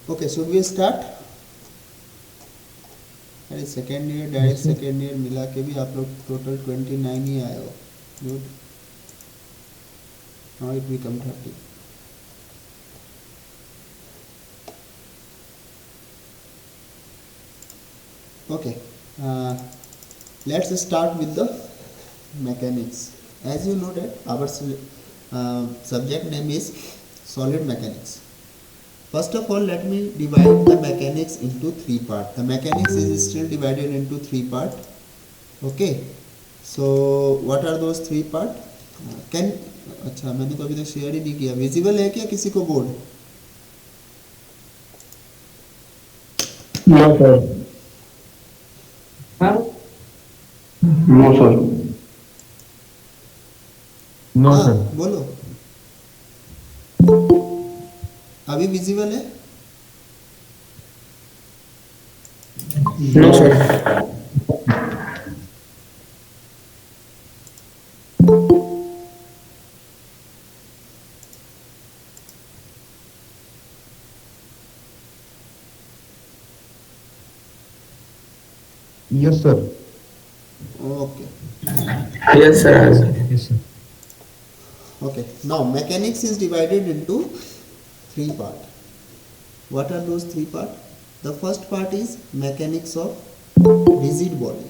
Okay, should we start? अरे second year, direct second year मिला के भी आप लोग टोटल 29 ही आए हो. Good. Now it become 30. Okay, let's start with the mechanics. As you know that our subject name is solid mechanics. First of all, let me divide the mechanics into three parts. The mechanics is still divided into three parts. Okay, so what are those three parts? Can अच्छा, मैंने तो अभी तक share ही नहीं किया. Visible है क्या किसी को board? No sir. No sir. No हाँ सर. बोलो. अभी विजिबल है? No sir. Yes sir. Okay. Yes sir. Yes sir. Okay. Now mechanics is divided into three parts. What are those three parts? The first part is mechanics of rigid body.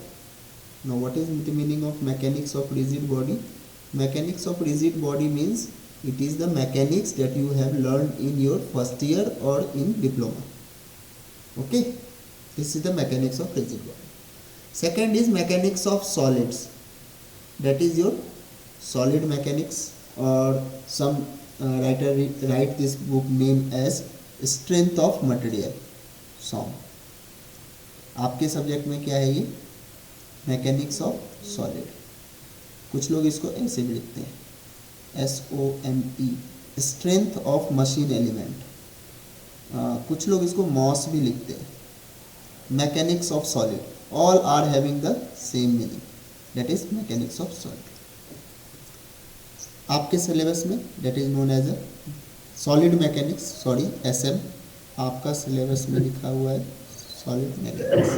Now what is the meaning of mechanics of rigid body? Mechanics of rigid body means it is the mechanics that you have learned in your first year or in diploma. Okay, this is the mechanics of rigid body. Second is mechanics of solids. That is your solid mechanics, or some writer write this book name as strength of material. सॉन्ग आपके subject में क्या है ये? Mechanics of solid. कुछ लोग इसको ऐसे भी लिखते हैं, SOME, strength of machine element. कुछ लोग इसको मॉस भी लिखते हैं. Mechanics of solid, all are having the same meaning, that is mechanics of solid. आपके सिलेबस में that is known as a solid mechanics, sorry SM आपका सिलेबस में लिखा हुआ है solid mechanics.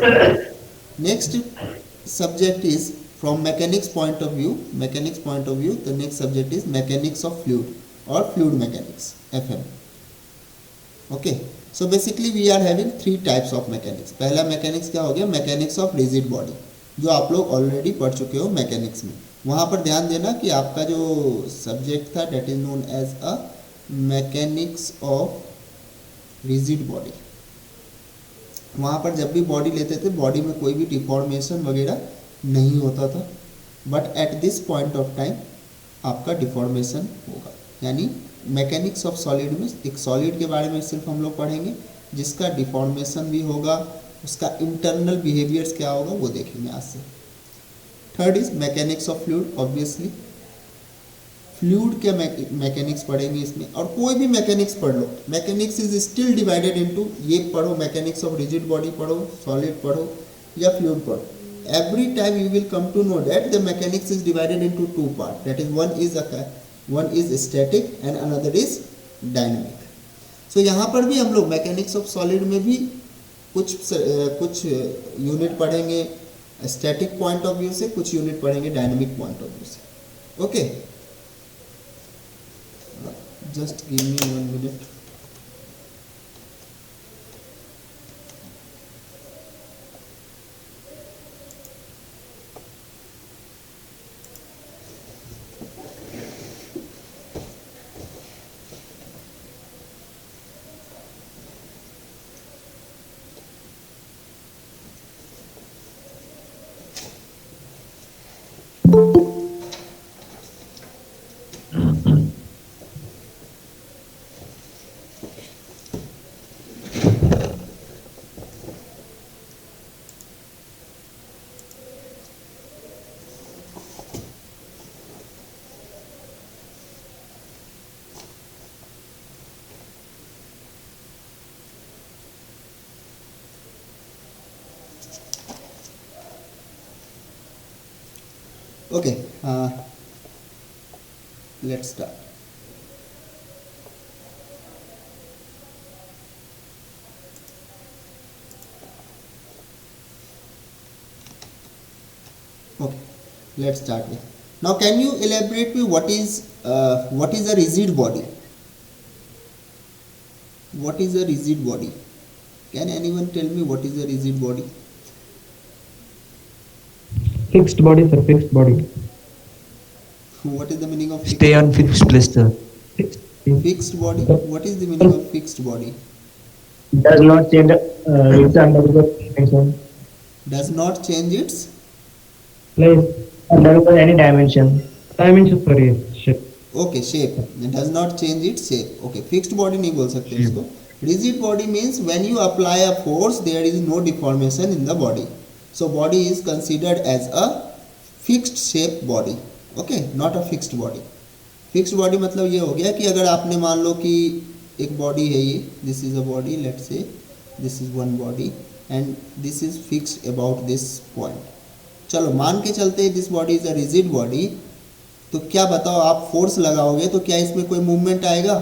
Next subject is from mechanics point of view, the next subject is mechanics of fluid और fluid mechanics, FM. Okay, so basically we are having three types of mechanics. पहला mechanics क्या हो गया? Mechanics of rigid body, जो आप लोग already पढ़ चुके हो मैकेनिक्स में. वहाँ पर ध्यान देना कि आपका जो सब्जेक्ट था that is known as a mechanics of rigid body. वहाँ पर जब भी बॉडी लेते थे, बॉडी में कोई भी डिफॉर्मेशन वगैरह नहीं होता था. But at this point of time आपका डिफॉर्मेशन होगा. यानी मैकेनिक्स ऑफ सॉलिड में एक सॉलिड के बारे में सिर्फ हम लोग पढ़ेंगे, जिसका डिफॉर्मेशन भी होगा, उसका इंटरनल बिहेवियर्स क्या होगा वो देखेंगे आज से. Third is mechanics of fluid. Obviously fluid के मैकेनिक्स पढ़ेंगे इसमें, और कोई भी मैकेनिक्स पढ़ लो, mechanics is still divided into, ये पढ़ो मैकेनिक्स ऑफ रिजिड बॉडी पढ़ो, सॉलिड पढ़ो या फ्लूइड पढ़ो, every time you will come to know that the mechanics is divided into two parts. That is one is static and another is dynamic. So यहाँ पर भी हम लोग mechanics of solid में भी कुछ यूनिट पढ़ेंगे स्टैटिक पॉइंट ऑफ व्यू से, कुछ यूनिट पढ़ेंगे डायनामिक पॉइंट ऑफ व्यू से. Okay, just give me 1 minute. Okay, let's start. Okay, let's start with. Now, can you elaborate me what is a rigid body? What is a rigid body? Can anyone tell me what is a rigid body? Fixed body, sir. Fixed body. What is the meaning of Stay on fixed place, sir. Fixed. fixed body? What is the meaning of fixed body? Does not change its under the dimension. Does not change its Place under any dimension. Dimension, sorry. Shape. okay shape. It does not change its shape. Okay, fixed body नहीं बोल सकते Shape. इसको. Rigid body means when you apply a force, there is no deformation in the body. So body is considered as a fixed shape body. Okay, not a fixed body. Fixed body मतलब ये हो गया कि अगर आपने मान लो कि एक बॉडी है ये, this is a body, let's say this is one body and this is fixed about this point. चलो मान के चलते हैं this body is a rigid body. तो क्या बताओ, आप फोर्स लगाओगे तो क्या इसमें कोई मूवमेंट आएगा?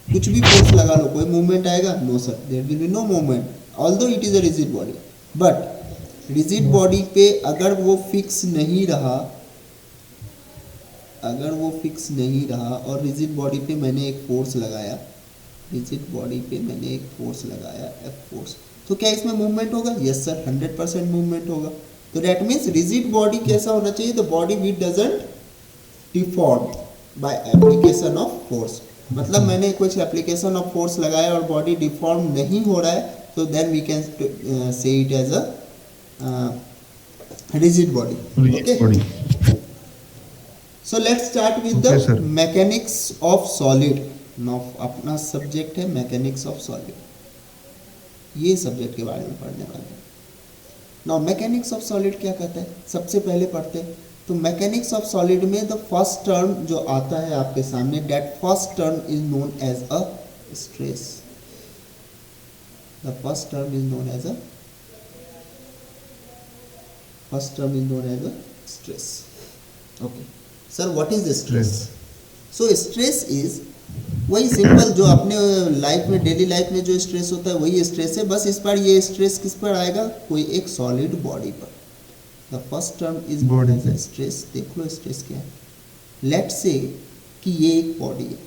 कुछ भी फोर्स लगा लो, कोई मूवमेंट आएगा? No sir, there will be no movement although it is a rigid body. But rigid body पे अगर वो फिक्स नहीं रहा, अगर वो फिक्स नहीं रहा और रिजिड बॉडी पे मैंने एक फोर्स लगाया, रिजिड बॉडी पे मैंने एक फोर्स लगाया, एफ फोर्स, तो क्या इसमें मूवमेंट होगा? यस सर, 100% मूवमेंट होगा. तो दैट मीन्स रिजिड बॉडी कैसा होना चाहिए? The body which doesn't deform by application of force. मतलब मैंने कुछ एप्लीकेशन ऑफ फोर्स लगाया और बॉडी डिफॉर्म नहीं हो रहा है, तो then we can say it as a rigid body. Rigid body. So let's start with Okay, the sir. mechanics of solid. Now अपना सब्जेक्ट है मैकेनिक्स ऑफ सॉलिड. ये सब्जेक्ट के बारे में पढ़ने वाले हैं. नाउ मैकेनिक्स ऑफ सॉलिड क्या कहता है, सबसे पहले पढ़ते हैं. तो मैकेनिक्स ऑफ सॉलिड में द फर्स्ट टर्म जो आता है आपके सामने, that first term is known as a stress. The first term is known as a stress. Okay sir, what is stress? So stress इज वही सिंपल जो अपने लाइफ में, डेली लाइफ में जो स्ट्रेस होता है वही स्ट्रेस है. बस इस बार ये स्ट्रेस किस पर आएगा? कोई एक सॉलिड बॉडी पर. The first term is Body as stress. देख लो स्ट्रेस क्या है. लेट्स से कि ये एक बॉडी है.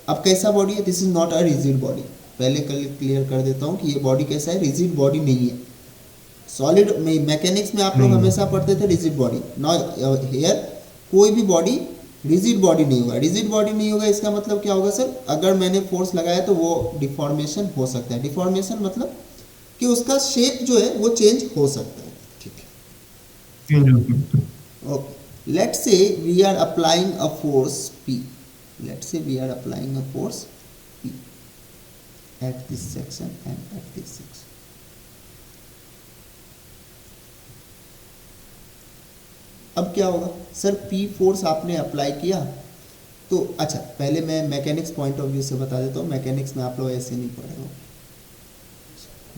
अब कैसा बॉडी है? This is not a rigid body. पहले क्लियर कर देता हूँ कि ये बॉडी कैसा है, रिजिड बॉडी नहीं है. सॉलिड में मैकेनिक्स में आप लोग नहीं। हमेशा पढ़ते थे रिजिड बॉडी. नाउ हियर कोई भी बॉडी रिजिड बॉडी नहीं होगा. रिजिड बॉडी नहीं होगा इसका मतलब क्या होगा सर? अगर मैंने फोर्स लगाया तो वो डिफॉर्मेशन हो सकता है. डिफॉर्मेशन मतलब कि उसका शेप जो है वो चेंज हो सकता है. ठीक है, Change of factor. Okay. Let's say we are applying a force P. Let's say we are applying a force P at this section and at this section. अब क्या होगा सर? P फोर्स आपने apply किया तो अच्छा, पहले मैं mechanics point of view से बता देता हूँ. मैकेनिक्स में आप लोग ऐसे नहीं पढ़े हो.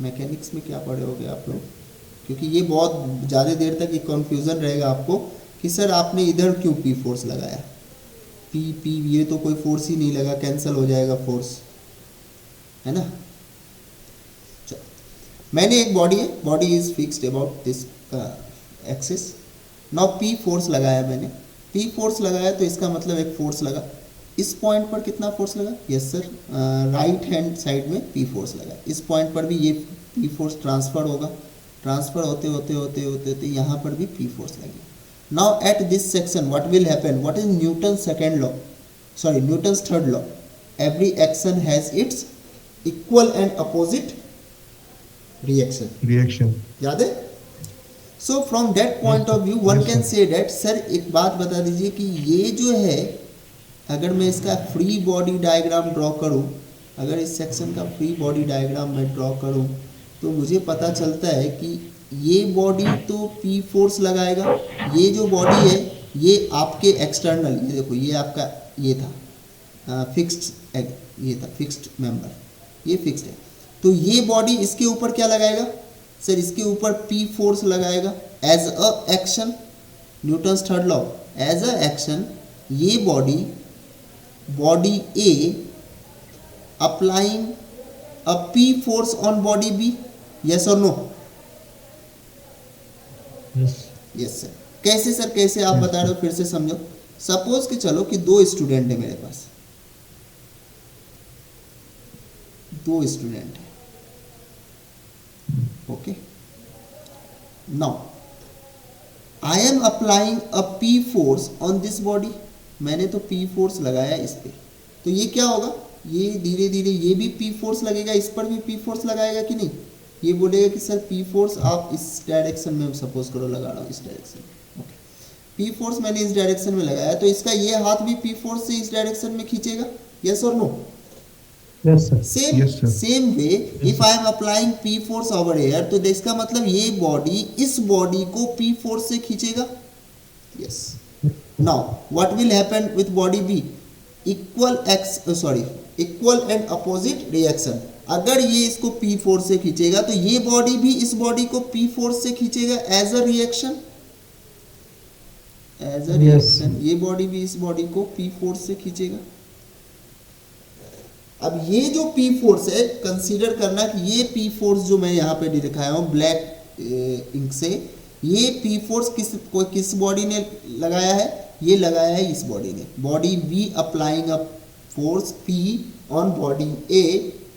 मैकेनिक्स में क्या पढ़े होगे आप लोग? क्योंकि ये बहुत ज़्यादा देर तक ये कन्फ्यूज़न रहेगा आपको कि सर आपने इधर क्यों P फोर्स लगाया. P ये तो कोई फोर्स ही नहीं लगा, कैंसिल हो जाएगा फोर्स, है ना. चलो, मैंने एक बॉडी है, body is fixed about this axis. Now P force लगाया मैंने. P फोर्स लगाया तो इसका मतलब एक फोर्स लगा. इस पॉइंट पर कितना फोर्स लगा? Yes sir, right hand side में P फोर्स लगा. इस पॉइंट पर भी ये P फोर्स ट्रांसफर होगा. ट्रांसफर होते होते होते होते होते यहाँ पर भी P फोर्स लगेगा. Now at this section what will happen? What is Newton second law, sorry Newton's third law? Every action has its equal and opposite reaction. Reaction. याद है? So from that point of view one can say that sir एक बात बता दीजिए कि ये जो है, अगर मैं इसका फ्री बॉडी डायग्राम ड्रॉ करूं, अगर इस सेक्शन का फ्री बॉडी डायग्राम मैं ड्रॉ करूं तो मुझे पता चलता है कि ये बॉडी तो P फोर्स लगाएगा. ये जो बॉडी है ये आपके एक्सटर्नल, ये देखो ये आपका ये था फिक्स्ड, ये था फिक्स्ड मेंबर, ये फिक्स्ड है. तो ये बॉडी इसके ऊपर क्या लगाएगा सर? इसके ऊपर P फोर्स लगाएगा as a action. Newton's third law, as a action ये body A applying a P force on body B. Yes और नो? Yes. Yes sir. कैसे सर, कैसे आप बता रहे हो, फिर से समझो। सपोज कि चलो कि दो स्टूडेंट है मेरे पास, दो स्टूडेंट है, okay. Now I am applying a P force on this body, मैंने तो पी फोर्स लगाया इस पे, तो ये क्या होगा, ये धीरे धीरे ये भी पी फोर्स लगेगा, इस पर भी पी फोर्स लगाएगा कि नहीं, ये बोलेगा कि सर पी फोर्स आप इस डायरेक्शन में सपोज करो लगा रहा हूँ, इस डायरेक्शन में, ओके। पी फोर्स मैंने इस डायरेक्शन में लगाया, तो इसका ये हाथ भी पी फोर्स से इस डायरेक्शन में खींचेगा, यस और no? Yes, sir. Yes, sir. Same way if I am applying P force over here, तो इसका मतलब ये बॉडी इस बॉडी को पी फोर्स से खींचेगा, yes. Now what will happen with body be, equal and opposite reaction. अगर ये इसको पी फोर्स से खींचेगा तो ये बॉडी भी इस बॉडी को पी फोर्स से खींचेगा as a reaction, as a reaction ये बॉडी भी इस बॉडी को पी फोर्स से खींचेगा। अब ये जो P फोर्स है, कंसीडर करना कि ये P फोर्स जो मैं यहाँ पे दिखाया हूँ ब्लैक इंक से, ये P फोर्स किस बॉडी ने लगाया है, ये लगाया है इस बॉडी ने, body B applying a force P on body A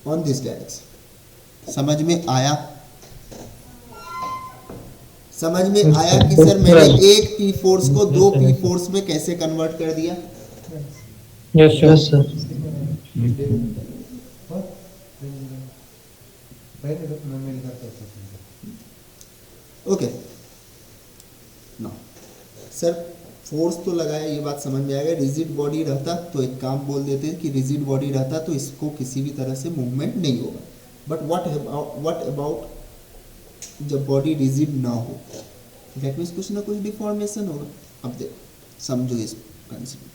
on this direction. समझ में आया? समझ में आया कि सर मैंने एक P फोर्स को दो P फोर्स में कैसे कन्वर्ट कर दिया? Yes, sir. ओके ना सर, फोर्स तो लगाया, ये बात समझ में आएगा। रिजिड बॉडी रहता तो एक काम बोल देते हैं कि रिजिड बॉडी रहता तो इसको किसी भी तरह से मूवमेंट नहीं होगा, बट व्हाट अबाउट जब बॉडी रिजिड ना हो, दैट मीन्स कुछ ना कुछ डिफॉर्मेशन होगा। अब देखो समझो इस कंसेप्ट,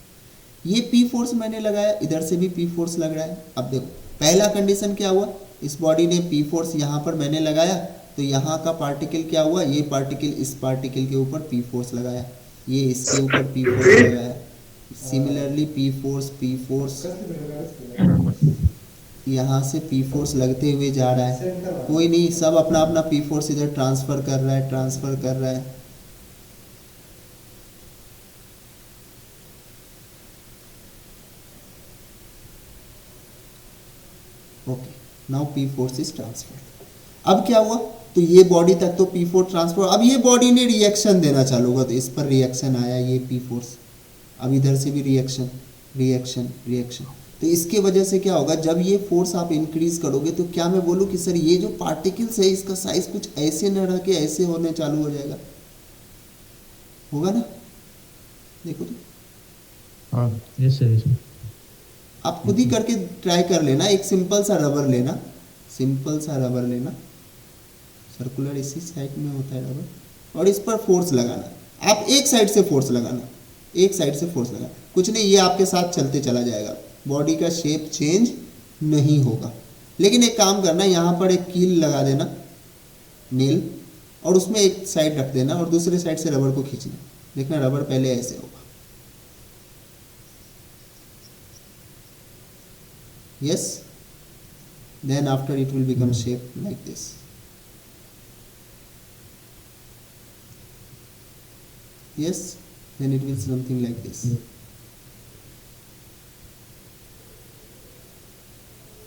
ये पी फोर्स मैंने लगाया, इधर से भी पी फोर्स लग रहा है। अब देखो पहला कंडीशन क्या हुआ, इस बॉडी ने पी फोर्स यहाँ पर मैंने लगाया, तो यहाँ का पार्टिकल क्या हुआ, ये पार्टिकल इस पार्टिकल के ऊपर पी फोर्स लगाया, ये इसके ऊपर पी फोर्स लगाया। सिमिलरली पी फोर्स यहाँ से पी फोर्स लगते हुए जा रहा है, कोई नहीं, सब अपना अपना पी फोर्स इधर ट्रांसफर कर रहा है। Okay, now P force is transfer. अब क्या हुआ, तो ये बॉडी तक तो पी फोर्स ट्रांसफर, अब ये बॉडी ने रिएक्शन देना चालू हुआ, तो इस पर रिएक्शन आया, ये पी फोर्स, अब इधर से भी रिएक्शन, तो इसके वजह से क्या होगा, जब ये फोर्स आप इंक्रीज करोगे तो क्या मैं बोलूँ कि सर ये जो पार्टिकल्स है इसका साइज कुछ ऐसे न रह के ऐसे होने चालू हो जाएगा, होगा ना? देखो तो हाँ, yes sir, yes sir. आप खुद ही करके ट्राई कर लेना। एक सिंपल सा रबर लेना, सर्कुलर इसी साइड में होता है रबर, और इस पर फोर्स लगाना। आप एक साइड से फोर्स लगाना, कुछ नहीं, ये आपके साथ चलते चला जाएगा, बॉडी का शेप चेंज नहीं होगा। लेकिन एक काम करना, यहाँ पर एक कील लगा देना, नील, और उसमें एक साइड रख देना और दूसरे साइड से रबर को खींचना, देखना रबर पहले ऐसे होगा, yes, then after it will become shape like this. Yes, then it will something like this.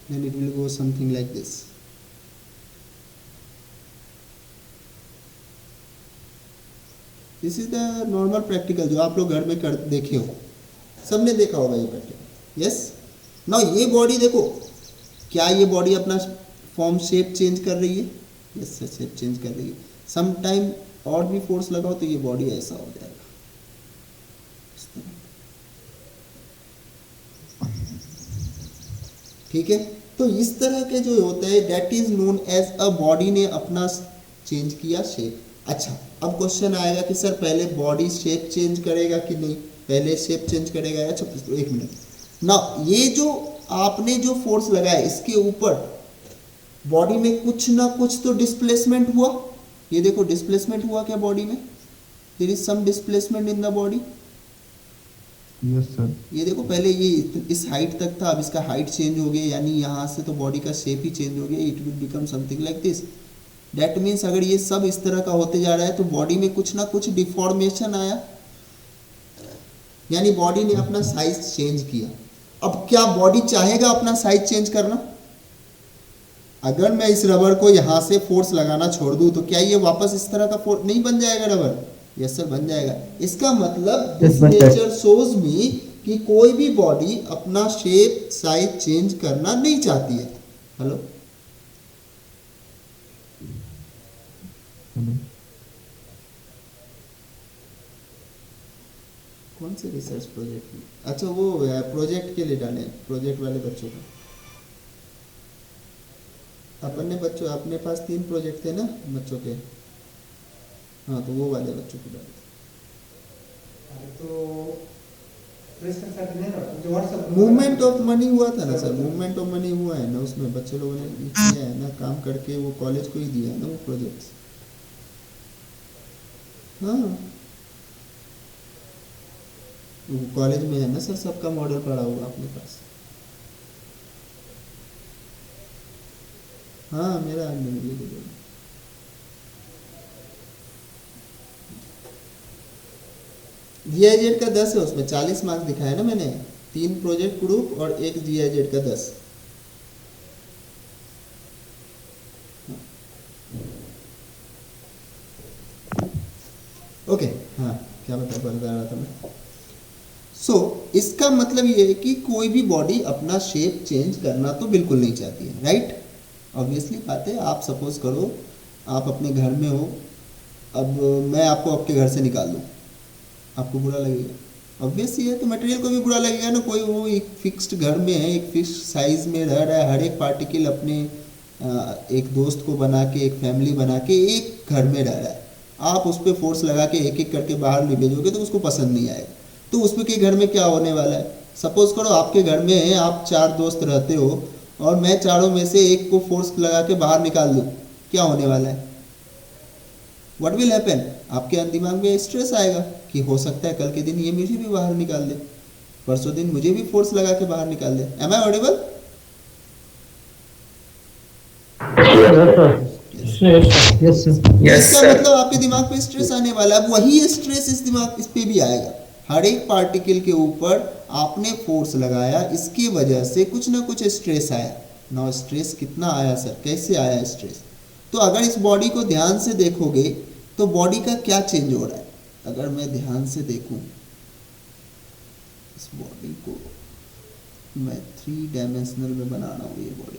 Then it will go something like this. This is the normal practical जो आप लोग घर में कर देखे हो, सबने देखा होगा ये प्रैक्टिकल। yes, ना ये बॉडी देखो, क्या ये बॉडी अपना फॉर्म शेप चेंज कर रही है? यस सर, शेप चेंज कर रही है। सम टाइम और भी फोर्स लगाओ तो ये बॉडी ऐसा हो जाएगा, ठीक है। तो इस तरह के जो होता है that is known as a body ने अपना चेंज किया शेप। अच्छा, अब क्वेश्चन आएगा कि सर पहले बॉडी शेप चेंज करेगा कि नहीं, पहले शेप चेंज करेगा। अच्छा एक मिनट ना, ये जो आपने जो फोर्स लगाया इसके ऊपर बॉडी में कुछ ना कुछ तो डिस्प्लेसमेंट हुआ, ये देखो डिस्प्लेसमेंट हुआ क्या बॉडी में, there is some displacement in the body. Yes sir. ये देखो पहले ये इस हाइट तक था, अब इसका हाइट चेंज हो गया, यानी यहाँ से तो बॉडी का शेप ही चेंज हो गया, it will become something like this. That means अगर ये सब इस तरह का होते जा रहा है तो बॉडी में कुछ ना कुछ डिफॉर्मेशन आया, यानी बॉडी ने अपना साइज चेंज किया। अब क्या बॉडी चाहेगा अपना साइज चेंज करना? अगर मैं इस रबर को यहाँ से फोर्स लगाना छोड़ दूँ तो क्या ये वापस इस तरह का फोर्स नहीं बन जाएगा रबर? यस सर, बन जाएगा। इसका मतलब दिस नेचर शोज मी कि कोई भी बॉडी अपना शेप साइज चेंज करना नहीं चाहती है। हेलो, कौन से रिसर्च प्रोजेक्ट में? अच्छा, वो प्रोजेक्ट के लिए डाले, प्रोजेक्ट वाले बच्चों का। अपने बच्चों, अपने पास 3 प्रोजेक्ट थे ना बच्चों के, हाँ, तो वो वाले बच्चों को डाले। मूवमेंट ऑफ मनी हुआ था ना सर, मूवमेंट ऑफ मनी हुआ है ना उसमें, बच्चे लोगों ने किया है ना काम करके, वो कॉलेज को ही दिया है ना वो प्रोजेक्ट्स। हाँ, वो कॉलेज में है ना सर, सबका मॉडल पड़ा हुआ अपने पास। हाँ, मेरा GIZ का 10 है, उसमें 40 मार्क्स दिखाया ना मैंने। 3 प्रोजेक्ट ग्रुप और 1 GIZ का 10। ओके, हाँ, क्या बता रहा था मैं? इसका मतलब ये है कि कोई भी बॉडी अपना शेप चेंज करना तो बिल्कुल नहीं चाहती है, राइट? ऑब्वियसली बात है। आप सपोज करो आप अपने घर में हो, अब मैं आपको आपके घर से निकाल दूँ, आपको बुरा लगेगा? ऑब्वियस ही है। तो मटेरियल को भी बुरा लगेगा ना। कोई वो एक फिक्स्ड घर में है, एक फिक्स साइज में रह रहा है, हर एक पार्टिकल अपने एक दोस्त को बना के, एक फैमिली बना के एक घर में रह रहा है। आप उस पर फोर्स लगा के एक एक करके बाहर ले भेजोगे तो उसको पसंद नहीं आएगा। तो उसमें के घर में क्या होने वाला है? सपोज करो आपके घर में है, आप 4 दोस्त रहते हो और मैं चारों में से एक को फोर्स लगा के बाहर निकाल दूँ, क्या होने वाला है? What will happen? आपके दिमाग में स्ट्रेस आएगा कि हो सकता है कल के दिन ये मुझे भी बाहर निकाल दे, परसों दिन मुझे भी फोर्स लगा के बाहर निकाल दे। Am I audible? Yes sir. इसका मतलब आपके दिमाग पे स्ट्रेस आने वाला है। वही स्ट्रेस इस पे भी आएगा। हर एक पार्टिकल के ऊपर आपने फोर्स लगाया, इसकी वजह से कुछ ना कुछ स्ट्रेस आया। ना स्ट्रेस कितना आया सर, कैसे आया स्ट्रेस? तो अगर इस बॉडी को ध्यान से देखोगे तो बॉडी का क्या चेंज हो रहा है? अगर मैं ध्यान से देखूं इस बॉडी को, मैं 3 डायमेंशनल में बना रहा हूँ ये बॉडी।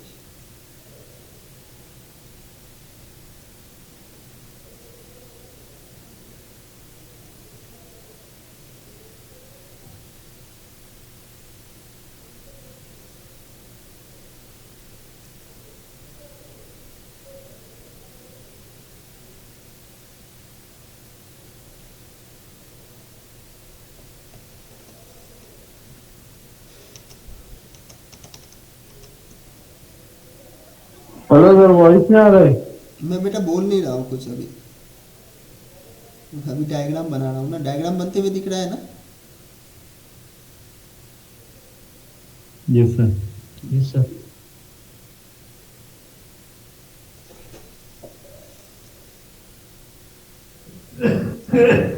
हेलो सर, वॉइस नहीं आ रहा है। मैं बेटा बोल नहीं रहा हूँ कुछ अभी डायग्राम बना रहा हूँ ना। डायग्राम बनते हुए दिख रहा है ना? Yes sir. Yes sir.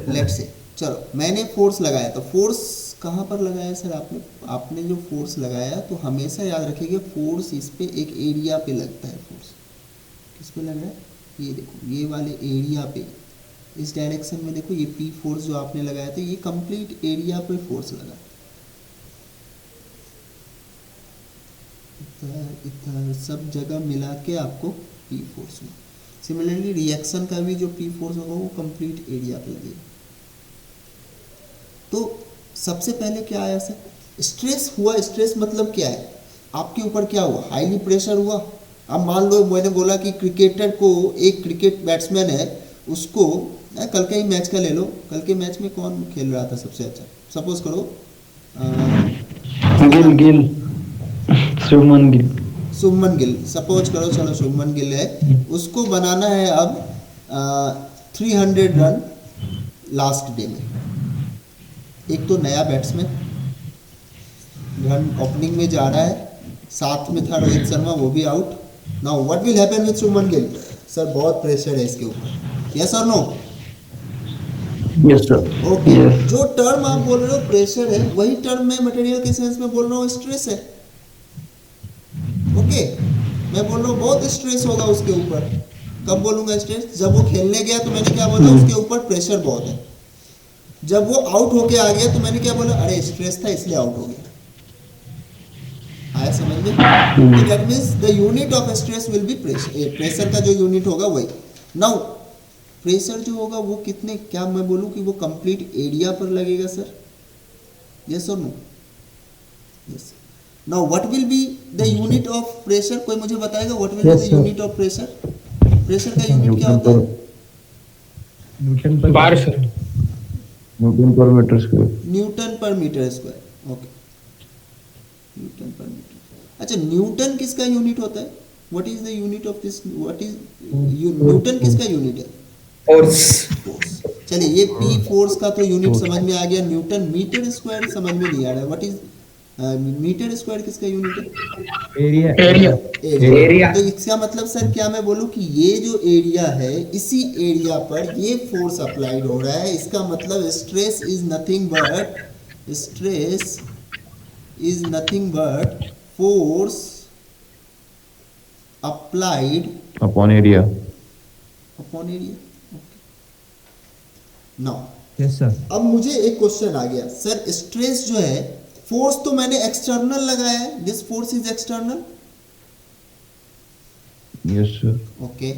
Let's say चलो मैंने फोर्स लगाया, तो फोर्स कहाँ पर लगाया सर आपने? आपने जो फोर्स लगाया तो हमेशा याद रखिएगा फोर्स इस पे एक एरिया पे लगता है। फोर्स किस पे लग रहा है? ये देखो, ये वाले एरिया पे, इस डायरेक्शन में देखो, ये पी फोर्स जो आपने लगाया था ये कंप्लीट एरिया पे फोर्स लगा। इधर इधर सब जगह मिला के आपको पी फोर्स हुआ। सिमिलरली रिएक्शन का भी जो पी फोर्स होगा वो कंप्लीट एरिया पे लगेगा। तो सबसे पहले क्या आया सर? स्ट्रेस हुआ। स्ट्रेस मतलब क्या है? आपके ऊपर क्या हुआ? हाईली प्रेशर हुआ। अब मान लो मैंने बोला कि क्रिकेटर को, एक क्रिकेट बैट्समैन है, उसको कल के ही मैच का ले लो, कल के मैच में कौन खेल रहा था सबसे अच्छा? सपोज करो गिल शुभमन गिल। शुभमन गिल, सपोज करो, चलो शुभमन गिल है, उसको बनाना है अब 300 रन लास्ट डे में। एक तो नया बैट्समैन रन ओपनिंग में जा रहा है, साथ में था रोहित शर्मा, वो भी out. Now what will happen with Shubman Gill? Sir बहुत प्रेशर है इसके ऊपर, यस और नो? Yes, sir. ओके, जो टर्म आप बोल रहे हो प्रेशर है, वही टर्म मैं मटेरियल के सेंस में बोल रहा हूँ स्ट्रेस है। ओके, मैं बोल रहा हूँ बहुत स्ट्रेस होगा उसके ऊपर। कब बोलूंगा स्ट्रेस? जब वो खेलने गया तो मैंने क्या बोला, उसके ऊपर प्रेशर बहुत है। जब वो आउट होके आ गया तो मैंने क्या बोला, अरे स्ट्रेस था इसलिए आउट हो गया। आया समझ में? तो that means the unit of stress will be pressure. Pressure का जो यूनिट होगा वही। नाउ प्रेशर जो होगा वो कितने, क्या मैं बोलूँ कि वो कंप्लीट एरिया पर लगेगा सर? यस और no? Yes. Now what will be the unit of pressure? कोई मुझे बताएगा what will be the unit of pressure? Pressure का यूनिट क्या होता है? Newton per bar sir. Newton per meter square. Newton per metre square. Okay, newton per metre. अच्छा, newton किसका unit होता है? What is the unit of this? What is newton किसका unit है? फोर्स। फोर्स। चलिए, ये पी फोर्स का तो यूनिट समझ में आ गया। न्यूटन मीटर स्क्वायर समझ में नहीं आ रहा है। व्हाट इज मीटर स्क्वायर किसका यूनिट है? Area area. तो इसका मतलब सर क्या मैं बोलूं कि ये जो एरिया है, इसी एरिया पर ये फोर्स अप्लाइड हो रहा है। इसका मतलब stress is nothing but force applied Upon area. Upon area. Now yes sir अब मुझे एक क्वेश्चन आ गया, सर स्ट्रेस जो है, फोर्स तो मैंने एक्सटर्नल लगाया है, this force is external. Yes, sir. Okay,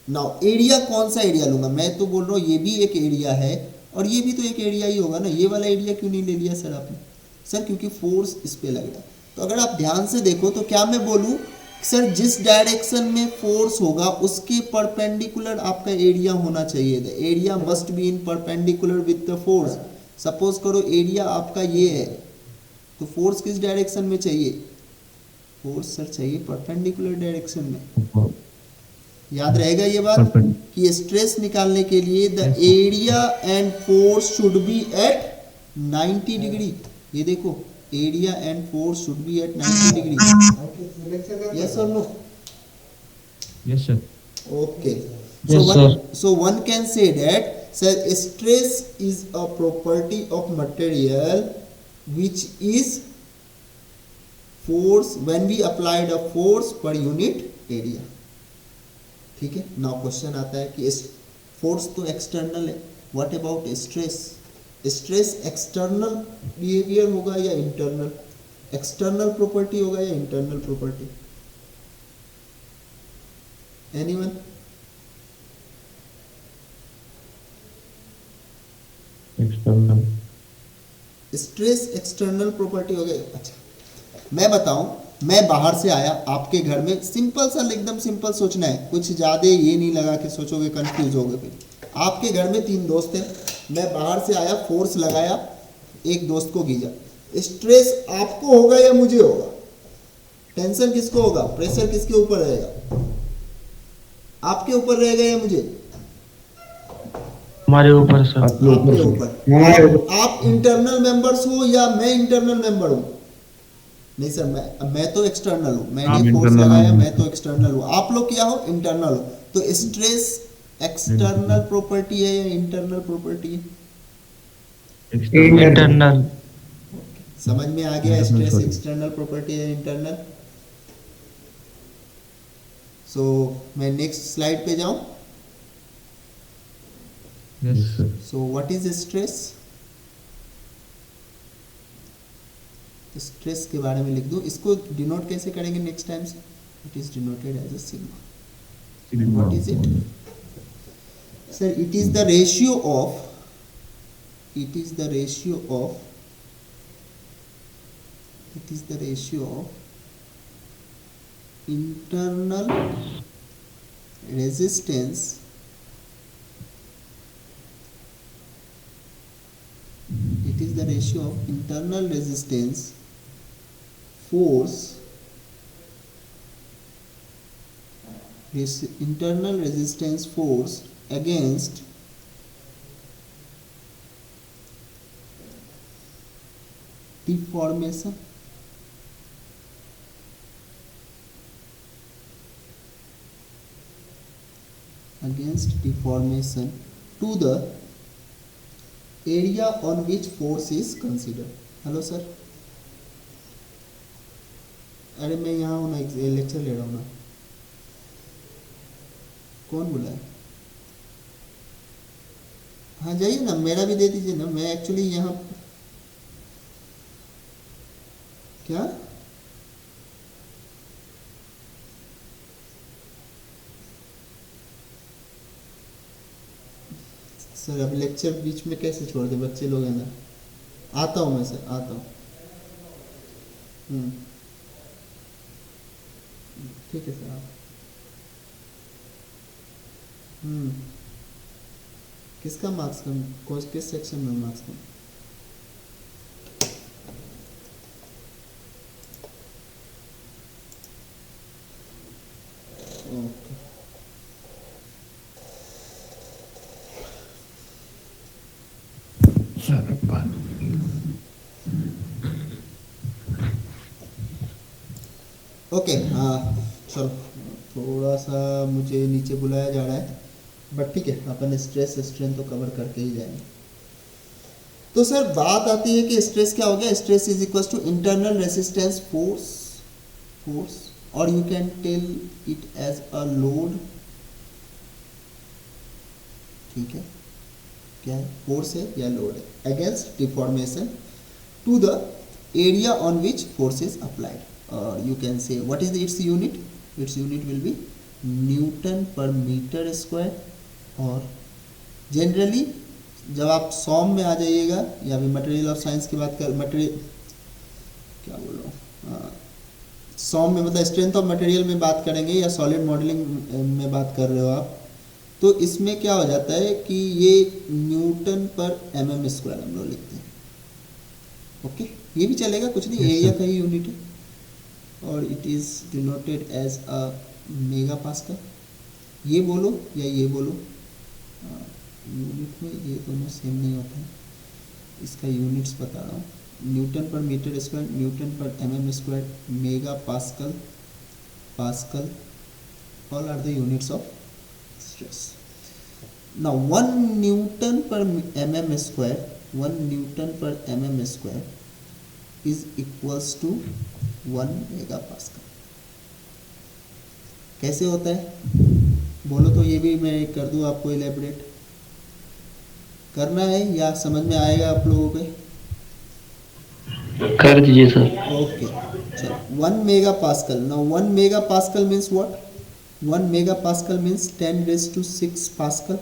now area कौन सा एरिया लूंगा? मैं तो बोल रहा हूँ ये भी एक एरिया है और ये भी तो एक एरिया ही होगा ना। ये वाला एरिया क्यों नहीं ले लिया सर आपने? सर क्योंकि फोर्स इस पे लग रहा है। तो अगर आप ध्यान से देखो तो क्या मैं बोलूँ, सर जिस डायरेक्शन में फोर्स होगा उसके परपेंडिकुलर आपका एरिया होना चाहिए। The area must be in perpendicular with the force. Suppose करो एरिया आपका ये है, तो फोर्स किस डायरेक्शन में चाहिए? फोर्स सर चाहिए परपेंडिकुलर डायरेक्शन में। याद रहेगा ये बात Perpendicular. कि स्ट्रेस निकालने के लिए the area and force should be at 90 degree. ये देखो, area and force should be at 90 degree. Yes और no? Yes sir Okay. Yes, So one can say that sir, stress is a property of material which is force when we applied a force per unit area. ठीक है। Now question आता है कि force तो external है, what about stress? Stress external behaviour होगा या internal? External property होगा या internal property? Anyone? External. Stress external property हो गई। अच्छा, मैं बताऊं, मैं बाहर से आया आपके घर में, सिंपल सा, एकदम सिंपल सोचना है, कुछ ज़्यादा ये नहीं लगा के सोचोगे कंफ्यूज होगे। फिर आपके घर में 3 दोस्त हैं, मैं बाहर से आया, फोर्स लगाया, एक दोस्त को गीजा। स्ट्रेस आपको होगा या मुझे होगा? टेंशन किसको होगा? प्रेशर किसके ऊपर रहेगा? आपके ऊपर रहेगा या मुझे? हमारे ऊपर सर। आपके आपके ऊपर ऊपर। आप इंटरनल मेंबर्स हो या मैं इंटरनल मेंबर हूँ? नहीं सर, मैं तो एक्सटर्नल हूँ, आप मैंने फोर्स internal लगाया, हैं। मैं तो एक्सटर्नल हूँ। आप लोग क्या हो? इंटरनल हो। तो स्ट्रेस एक्सटर्नल प्रॉपर्टी है या इंटरनल प्रॉपर्टी है? इंटरनल। समझ में आ गया? Internal stress sorry. External property है इंटरनल। सो मैं नेक्स्ट स्लाइड पे जाऊं। Yes Yes, sir. So what is stress? Stress के बारे में लिख दूं, इसको डिनोट कैसे करेंगे नेक्स्ट टाइम से? It is denoted as a sigma. What is it? Sir, it is the ratio of internal resistance force internal resistance force against deformation against deformation to the area on which force is considered. Hello sir, अरे मैं यहाँ हूँ ना, lecture ले रहा हूँ ना. कौन बोला है? हाँ जाइए ना, मेरा भी दे दीजिए ना. मैं एक्चुअली यहाँ क्या सर, अब लेक्चर बीच में कैसे छोड़ दे, बच्चे लोग हैं ना. आता हूँ मैं सर, आता हूँ. ठीक है सर आप. किसका मार्क्स कम, किस सेक्शन में मार्क्स कम? ओके. ओके हाँ चलो, थोड़ा सा मुझे नीचे बुलाया जा रहा है, बट ठीक है, अपन स्ट्रेस स्ट्रेन तो कवर करके ही जाएंगे. तो सर बात आती है कि स्ट्रेस क्या हो गया. Stress is equal to internal resistance force और you can tell it as a load. ठीक है, क्या है, फोर्स है या लोड है, against deformation to the area on which force is applied. और you can say what is its unit. Its unit will be newton per metre square. और generally जब आप सॉम में आ जाइएगा या फिर मटेरियल ऑफ साइंस की बात कर, मटेरियल क्या बोल रहा हूँ, सॉम में मतलब स्ट्रेंथ ऑफ मटेरियल में बात करेंगे या सॉलिड मॉडलिंग में बात कर रहे हो आप, तो इसमें क्या हो जाता है कि ये न्यूटन पर mm स्क्वायर हम लोग लिखते हैं. ओके, ये भी चलेगा, कुछ नहीं, एरिया का ही यूनिट है. और it is denoted as a mega pascal. ये बोलो या ये बोलो, यूनिट में ये दोनों सेम नहीं होता है. इसका यूनिट्स बता रहा हूँ. Newton per metre square, newton per mm square, mega pascal, pascal, all are the units of stress. Now 1 Newton per mm square, 1 Newton per mm square is equals to 1 megapascal. कैसे होता है बोलो तो, ये भी मैं कर दूँ आपको इलेबरेट करना है या समझ में आएगा आप लोगों के? कर दीजिए सर. ओके चलो, 1 megapascal. Now 1 megapascal means what? 1 megapascal means 10 raised to 6 pascal.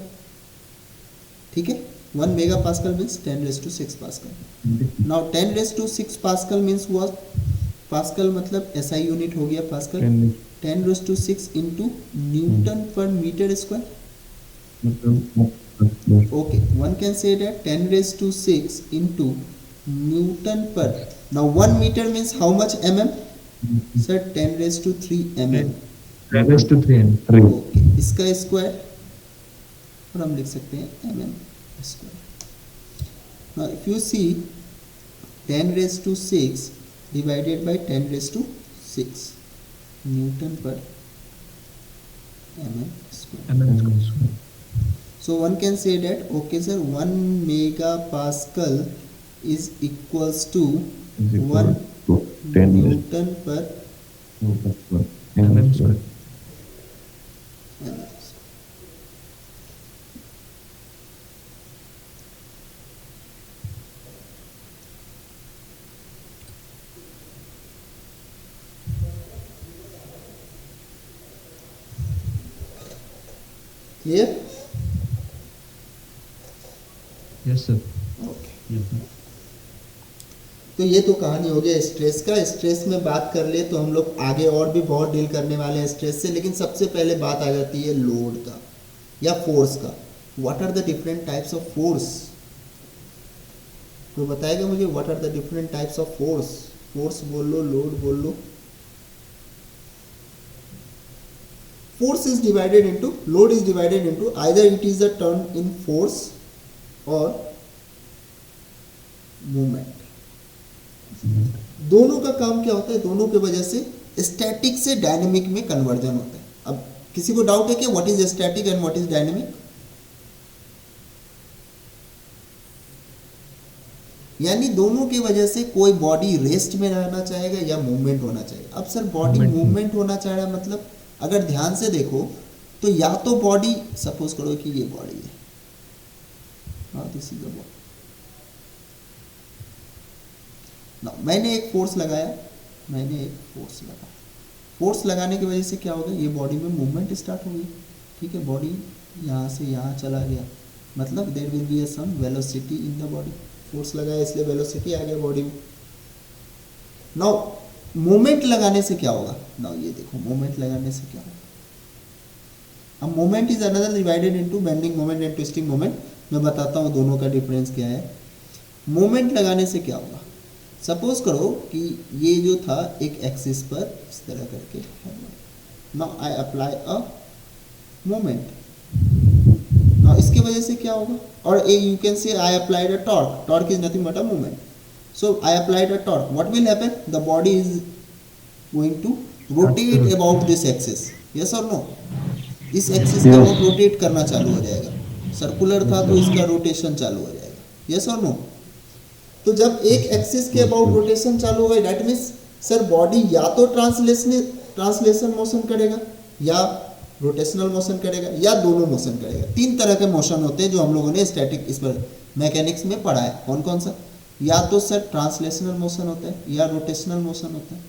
ठीक है, 1 megapascal means 10 raised to 6 pascal. Now 10 raised to 6 pascal means what? Pascal मतलब SI यूनिट हो गया pascal. 10 raised to 6 into Newton per meter square. Okay, one can say that 10 raised to 6 into Newton per. Now 1 meter means how much mm? Sir, 10 raised to 3 mm. 10 raised to 3 and 3. Okay, इसका square और हम लिख सकते हैं mm square. Now if you see 10 raised to 6 divided by 10 raised to 6 newton per mm square. So one can say that okay sir, 1 megapascal is equals to 1 Newton per mm square. Clear? Yes sir. Okay, Yes sir. तो ये तो कहानी हो गया stress का. Stress में बात कर ले तो हम लोग आगे और भी बहुत डील करने वाले हैं स्ट्रेस से, लेकिन सबसे पहले बात आ जाती है लोड का या फोर्स का. What are the different types of force? कोई बताएगा मुझे what are the different types of force? Force बोल लो, लोड बोल लो. Force is divided into, load is divided into either it is a turning force और movement. दोनों का काम क्या होता है? दोनों के वजह से स्टैटिक से डायनेमिक में कन्वर्जन होता है. अब किसी को डाउट है कि what is static and what is dynamic? यानी दोनों की वजह से कोई बॉडी रेस्ट में रहना चाहेगा या मूवमेंट होना चाहेगा। अब सर बॉडी Movement. मूवमेंट होना चाह रहा है, मतलब अगर ध्यान से देखो तो या तो बॉडी, सपोज करो कि ये बॉडी है, हाँ दिस इज द बॉडी। मैंने एक फोर्स लगाया, फोर्स लगाने की वजह से क्या होगा, ये बॉडी में मूवमेंट स्टार्ट होगी। ठीक है, बॉडी यहाँ से यहाँ चला गया, मतलब there will be some velocity in the body. Force लगाया इसलिए वेलोसिटी आ गया बॉडी में। नाउ मोमेंट लगाने से क्या होगा, नाउ ये देखो मोमेंट लगाने से क्या होगा। अब moment is another divided into bending moment and twisting moment. मैं बताता हूँ दोनों का डिफरेंस क्या है। मोमेंट लगाने से क्या होगा, सपोज करो कि ये जो था एक एक्सिस पर इस तरह करके, now I apply a moment. Now इसके वजह से क्या होगा, और you can say I applied a torque, torque is nothing but a moment. So I applied a torque, what will happen, the body is going to rotate about this axis, yes और no. इस axis का वो rotate करना चालू हो जाएगा, circular था तो इसका रोटेशन चालू हो जाएगा, यस और नो। तो जब एक एक्सिस के अबाउट रोटेशन चालू होगा, दैट मीन्स सर बॉडी या तो ट्रांसलेशन मोशन करेगा या रोटेशनल मोशन करेगा या दोनों मोशन करेगा। तीन तरह के मोशन होते हैं जो हम लोगों ने स्टैटिक इस पर मैकेनिक्स में पढ़ा है। कौन कौन सा, या तो सर ट्रांसलेशनल मोशन होता है या रोटेशनल मोशन होता है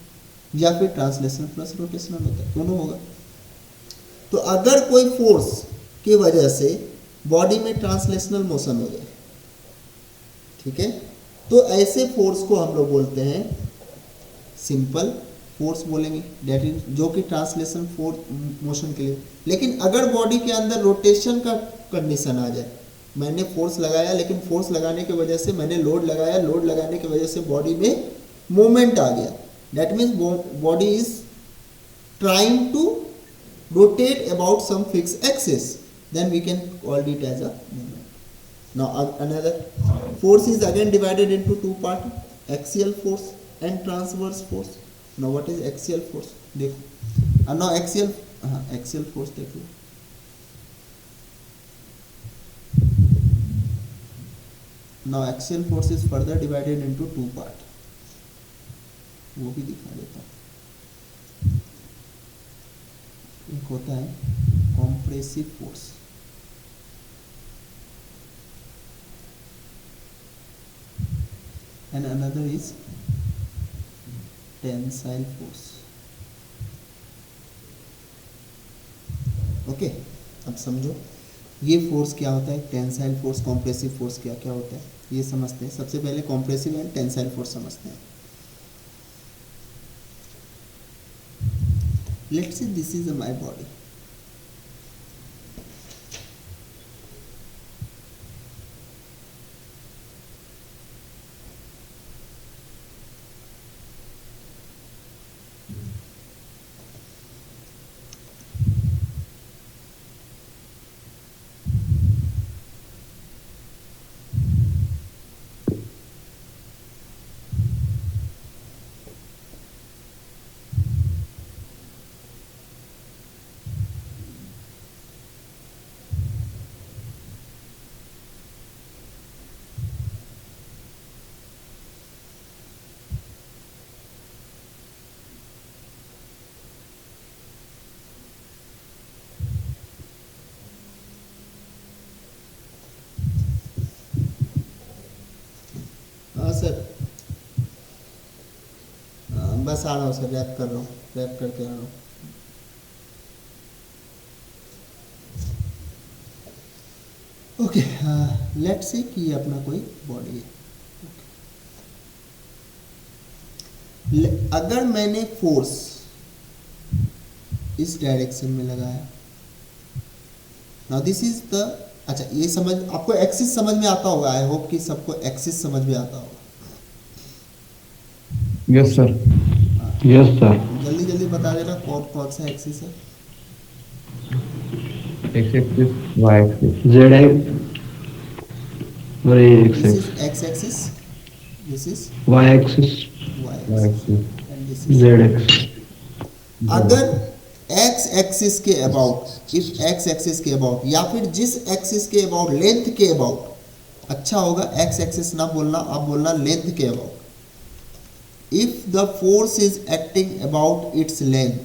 या फिर ट्रांसलेशनल प्लस रोटेशनल होता है, दोनों होगा। तो अगर कोई फोर्स की वजह से बॉडी में ट्रांसलेशनल मोशन हो जाए, ठीक है, तो ऐसे फोर्स को हम लोग बोलते हैं सिंपल फोर्स बोलेंगे, दैट इज जो कि ट्रांसलेशन फोर्स मोशन के लिए। लेकिन अगर बॉडी के अंदर रोटेशन का कंडीशन आ जाए, मैंने फोर्स लगाया लेकिन फोर्स लगाने की वजह से मैंने लोड लगाया, लोड लगाने की वजह से बॉडी में मूवमेंट आ गया, that means body is trying to rotate about some fixed axis, then we can call it as a movement. Now another force is again divided into two parts, axial force and transverse force. Now what is axial force, देखो now axial force देख लो। Now axial force is further divided into two parts, वो भी दिखा देता हूँ। एक होता है compressive force, and another is tensile force. Okay, अब समझो ये फोर्स क्या होता है, टेंसाइल फोर्स, कॉम्प्रेसिव फोर्स क्या क्या होता है, ये समझते हैं। सबसे पहले कॉम्प्रेसिव एंड टेंसाइल फोर्स समझते हैं। Let's say this is my body. हाँ सर, बस आ रहा हूँ सर, रैप कर रहा हूँ, रैप करके आ रहा हूँ। ओके, लेट्स से कि ये अपना कोई बॉडी है। अगर मैंने फोर्स इस डायरेक्शन में लगाया, नाउ दिस इज द, अच्छा ये समझ, आपको एक्सिस समझ में आता होगा, आई होप कि सबको एक्सिस समझ में आता होगा। Yes sir, yes sir. जल्दी जल्दी बता देना कौन कौन सा एक्सिस है। X axis, Y axis, Z और this axis, is X axis, this is Y axis, Y Y axis axis, and this is Z axis. अगर एक्स एक्सिस के अबाउट, इफ एक्स एक्सिस के अबाउट, या फिर जिस axis के about, length के about, अच्छा होगा एक्स एक्सिस ना बोलना, आप बोलना लेंथ के about. If the force is acting about its length,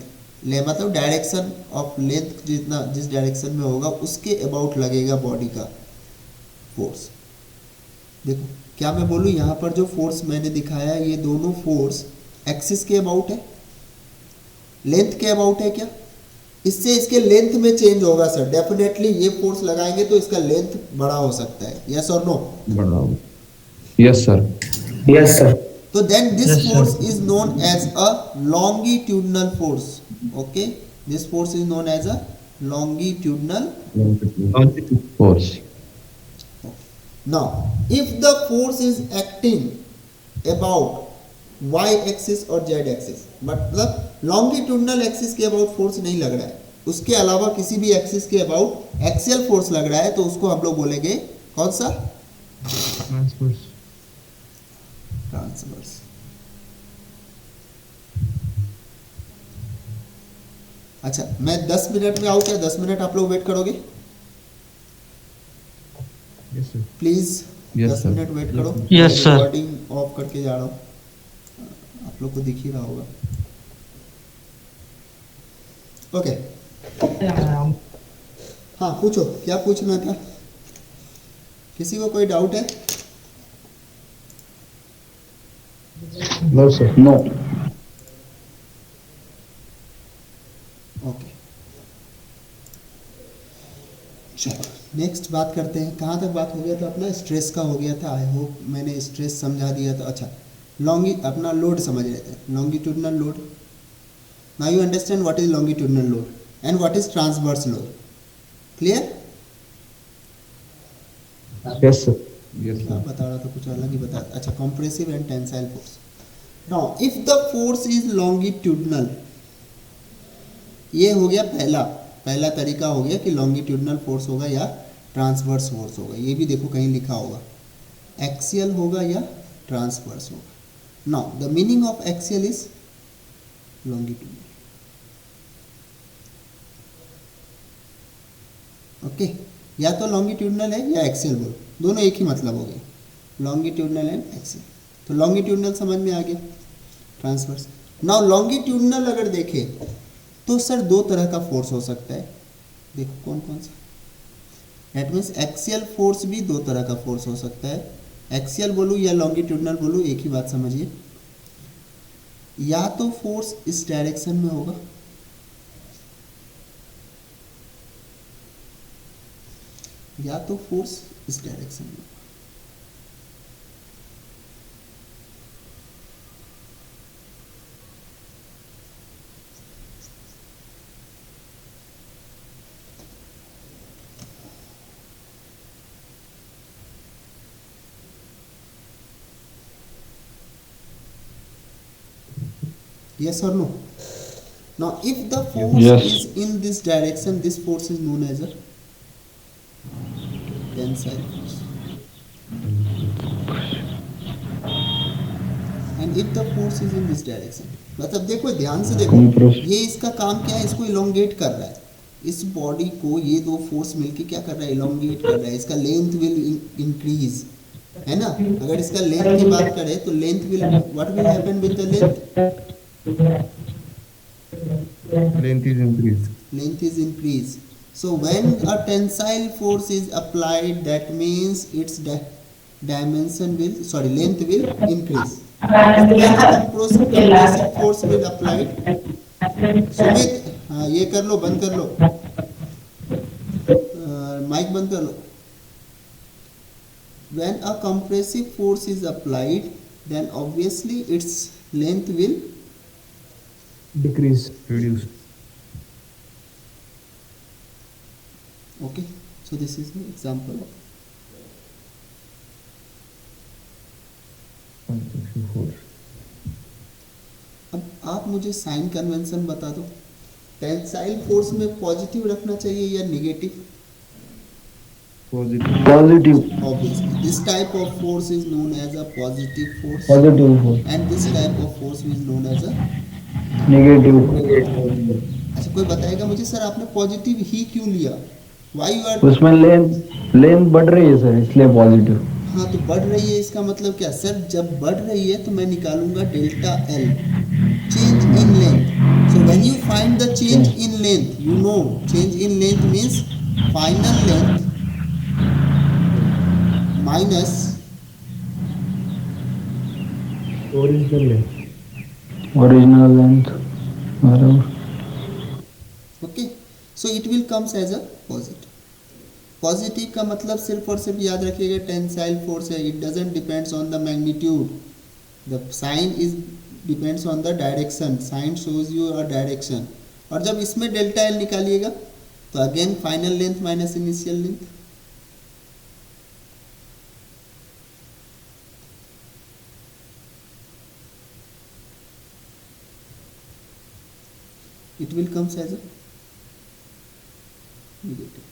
ले मतलब डायरेक्शन ऑफ लेंथ, जितना जिस डायरेक्शन में होगा उसके अबाउट लगेगा बॉडी का फोर्स। देखो क्या मैं बोलूँ, यहाँ पर जो फोर्स मैंने दिखाया ये दोनों फोर्स एक्सिस के अबाउट है, लेंथ के अबाउट है क्या? इससे इसके लेंथ में चेंज होगा सर, डेफिनेटली ये फोर्स लगाएंगे तो इसका लेंथ बड़ा हो सकता है, यस और नो? बढ़ाओ। Yes sir. Yes, sir. तो then this Yes, sir. Force is known as a longitudinal force. Okay, this force is known as a longitudinal. Force. Now, if the force is acting about y axis और z axis, मतलब longitudinal axis के about force नहीं लग रहा है, उसके अलावा किसी भी एक्सिस के अबाउट एक्सियल फोर्स लग रहा है, तो उसको हम लोग बोलेंगे कौन सा? ट्रांसवर्स। ट्रांसवर्स। अच्छा, मैं 10 मिनट में आऊँ क्या? 10 मिनट आप लोग वेट करोगे yes sir. Please? Yes, 10 sir. Minute wait करो। Yes, sir. रिकॉर्डिंग ऑफ करके जा रहा हूँ, आप लोग को दिख ही रहा होगा। ओके, हाँ पूछो, क्या पूछना था? किसी को कोई डाउट है? No, sir. No. ओके, चलो नेक्स्ट बात करते हैं। कहाँ तक बात हो गया था अपना? स्ट्रेस का हो गया था। आई होप मैंने स्ट्रेस समझा दिया था। अच्छा, अपना लोड समझ रहे थे, longitudinal load. Now you understand what is longitudinal load and what is transverse load. Clear? Yes, sir. Yes क्या सर। बता रहा था, कुछ अलग ही बता। अच्छा, compressive and tensile force. Now if the force is longitudinal, ये हो गया पहला तरीका हो गया कि लॉन्गिट्यूडनल फोर्स होगा या ट्रांसवर्स फोर्स होगा। ये भी देखो कहीं लिखा होगा, एक्सियल होगा या ट्रांसवर्स होगा। Now the meaning of axial is longitudinal. Okay, या तो लॉन्गिट्यूडनल है या एक्सियल, बोलो दोनों एक ही मतलब हो गए, लॉन्गिट्यूडनल एंड एक्सियल। तो लॉन्गिट्यूडनल समझ में आ गया, ट्रांसवर्स। नाउ लॉन्गिट्यूडनल अगर देखें तो सर दो तरह का फोर्स हो सकता है। देखो कौन कौन सा? दैट मीन्स एक्सियल फोर्स भी दो तरह का फोर्स हो सकता है। एक्सियल बोलूँ या लॉन्गिट्यूडनल बोलूँ, एक ही बात समझिए। या तो फोर्स इस डायरेक्शन में होगा, या तो फोर्स इस डायरेक्शन में। Yes or no? Now, if the force Yes. is in this direction, this force is known as a tensile force. And if the force is in this direction, मतलब देखो ध्यान से देखो, Compress. ये इसका काम क्या है? इसको इलोंगेट कर रहा है। इस बॉडी को ये दो फोर्स मिलके क्या कर रहा है? इलोंगेट कर रहा है। इसका लेंथ विल इंक्रीज, है ना? अगर इसका लेंथ की बात करें तो length will, what will happen with the length? Length is increase. Length is increased. So when a tensile force is applied, that means its dimension will, sorry, length will increase. When a compressive force will applied, Sumit हाँ ये कर लो, बंद कर लो, mic बंद कर लो। When a compressive force is applied, then obviously its length will Decrease. Reduce. okay. So this is an example of force. अब आप मुझे साइन कन्वेंशन बता दो। टेंसाइल फोर्स में पॉजिटिव रखना चाहिए या negative? Positive. Positive. Obviously, this type of force is known as a positive force, Positive force. and this type of force is known as a negative. अच्छा, कोई बताएगा मुझे सर आपने पॉजिटिव ही क्यों लिया? Why you are? उसमें length length बढ़ रही है सर, इसलिए पॉजिटिव। हाँ तो बढ़ रही है, इसका मतलब क्या सर? जब बढ़ रही है तो मैं निकालूंगा delta L, change in length. So when you find the change in length, you know change in length means final length minus, original है। ओरिजिनल लेंथ बराबर। okay, so it will comes as a positive. पॉजिटिव का मतलब सिर्फ और सिर्फ याद रखिएगा टेंसाइल फोर्स है, it doesn't depends on the magnitude, the sign is depends on the direction, sign shows you a direction. और जब इसमें डेल्टा एल निकालिएगा तो again final length minus initial length. it will comes as a negative.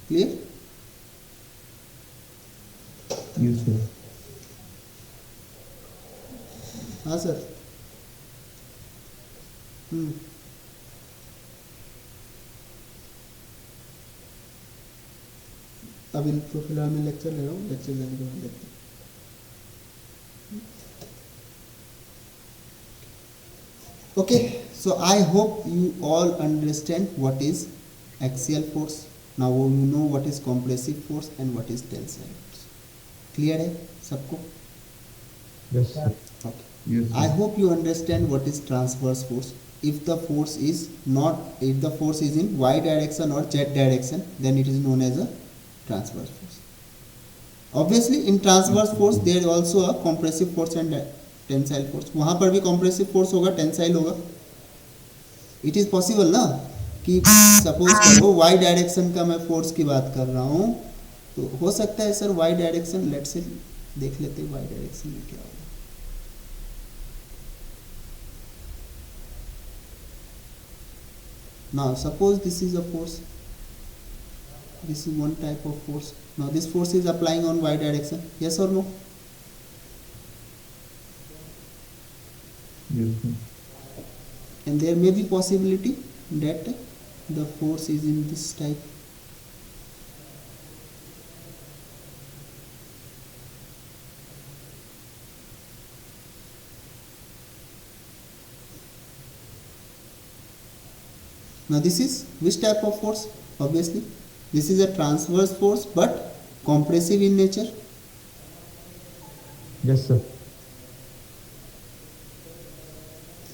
Clear? Yes sir. हाँ sir. अभी तो फिलहाल मैं लेक्चर ले रहा हूँ, लेक्चर लेने के बाद देखते हैं. Okay, so I hope you all understand what is axial force. Now you know what is compressive force and what is tensile force. Clear है सबको? Yes sir. Okay. Yes I hope you understand what is transverse force. If the force is in y direction or z direction, then it is known as a transverse force. Obviously, in transverse force there is also a compressive force and tensile force. वहाँ पर भी compressive force होगा, tensile होगा. It is possible ना कि suppose करो Y direction का मैं फोर्स की बात कर रहा हूँ, तो हो सकता है सर वाई डायरेक्शन, लेट से देख लेते हैं वाई डायरेक्शन में क्या होगा. Now suppose this is a force, this is one type of force. Now this force is applying on Y direction, yes और no? Yes sir. And there may be possibility that the force is in this type. Now this is which type of force? Obviously this is a transverse force but compressive in nature. Yes sir.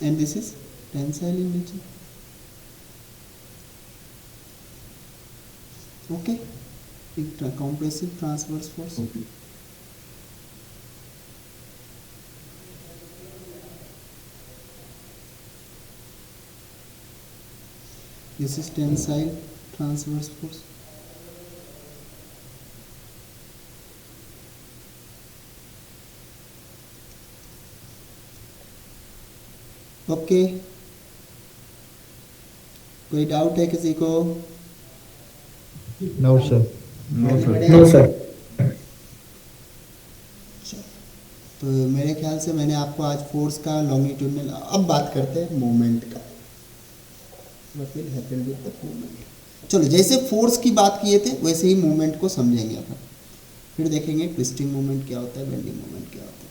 And this is tensile in nature. Okay, compressive transverse force. Okay. This is tensile transverse force. Okay, कोई doubt है किसी को? No sir. No sir. No sir. तो मेरे ख्याल से मैंने आपको आज फोर्स का लॉन्गिट्यूडनल. अब बात करते हैं मोमेंट का. What will happen with the movement? चलो, जैसे फोर्स की बात किए थे वैसे ही मूवमेंट को समझेंगे अपन. फिर देखेंगे ट्विस्टिंग मूवमेंट क्या होता है, बेंडिंग मूवमेंट क्या होता है.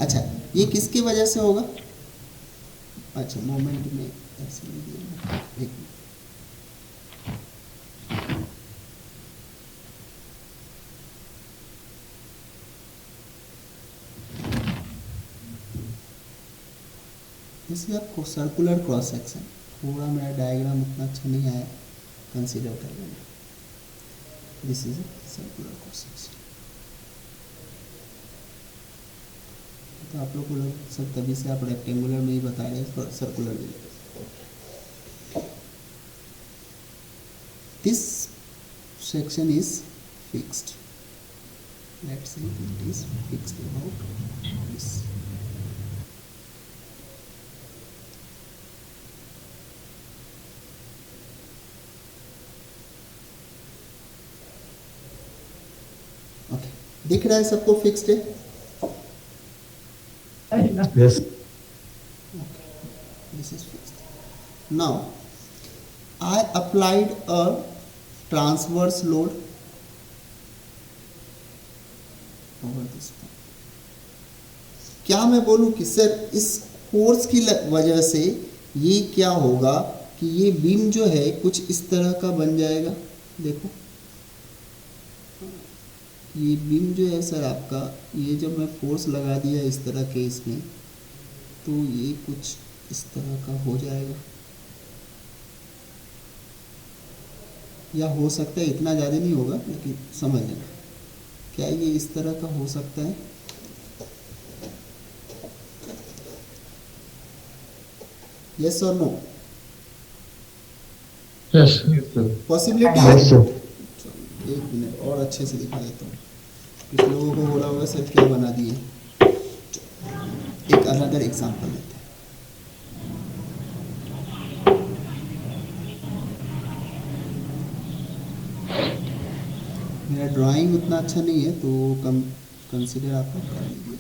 अच्छा, ये किसकी वजह से होगा? अच्छा, मोमेंट में ऐसे नहीं दिया. एक मिनट. इसे आपको सर्कुलर क्रॉस सेक्शन, पूरा मेरा डायग्राम उतना अच्छा नहीं आया, कंसीडर कर लेना. This is circular cross section. तो आप लोग को लग सकता तभी से आप रेक्टेंगुलर में ही बता रहे हैं, सर्कुलर भी। This section is fixed, let's say it is fixed about this. Okay, दिख रहा है सबको फिक्स्ड है? Yes. This is fixed. Now, I applied a transverse load over this point. क्या मैं बोलूं कि सर इस फोर्स की वजह से ये क्या होगा कि ये बीम जो है कुछ इस तरह का बन जाएगा। देखो ये बीम जो है सर आपका, ये जब मैं फोर्स लगा दिया इस तरह के इसमें, तो ये कुछ इस तरह का हो जाएगा, या हो सकता है इतना ज़्यादा नहीं होगा, लेकिन समझ लेना क्या ये इस तरह का हो सकता है। यस और no? Yes. Yes, sir. Possibility है? Yes, sir. एक मिनट और अच्छे से दिखा देता हूँ, कुछ लोगों को हो रहा होगा सर क्या बना दिए। एक अनदर एग्जांपल लेते हैं। मेरा ड्राइंग उतना अच्छा नहीं है तो कंसीडर आप लोग कर लीजिए।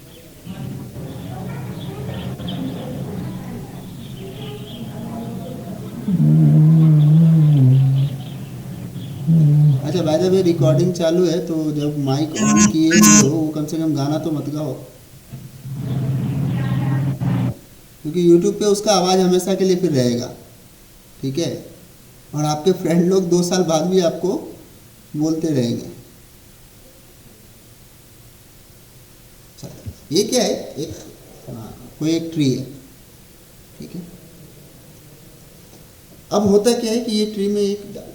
अच्छा, बाय द वे रिकॉर्डिंग चालू है, तो जब माइक ऑन किए हो वो कम से कम गाना तो मत गाओ, क्योंकि यूट्यूब पे उसका आवाज़ हमेशा के लिए फिर रहेगा, ठीक है? और आपके फ्रेंड लोग 2 साल बाद भी आपको बोलते रहेंगे। चलो, ये क्या है? एक कोई एक ट्री है, ठीक है? अब होता क्या है कि ये ट्री में एक डाल,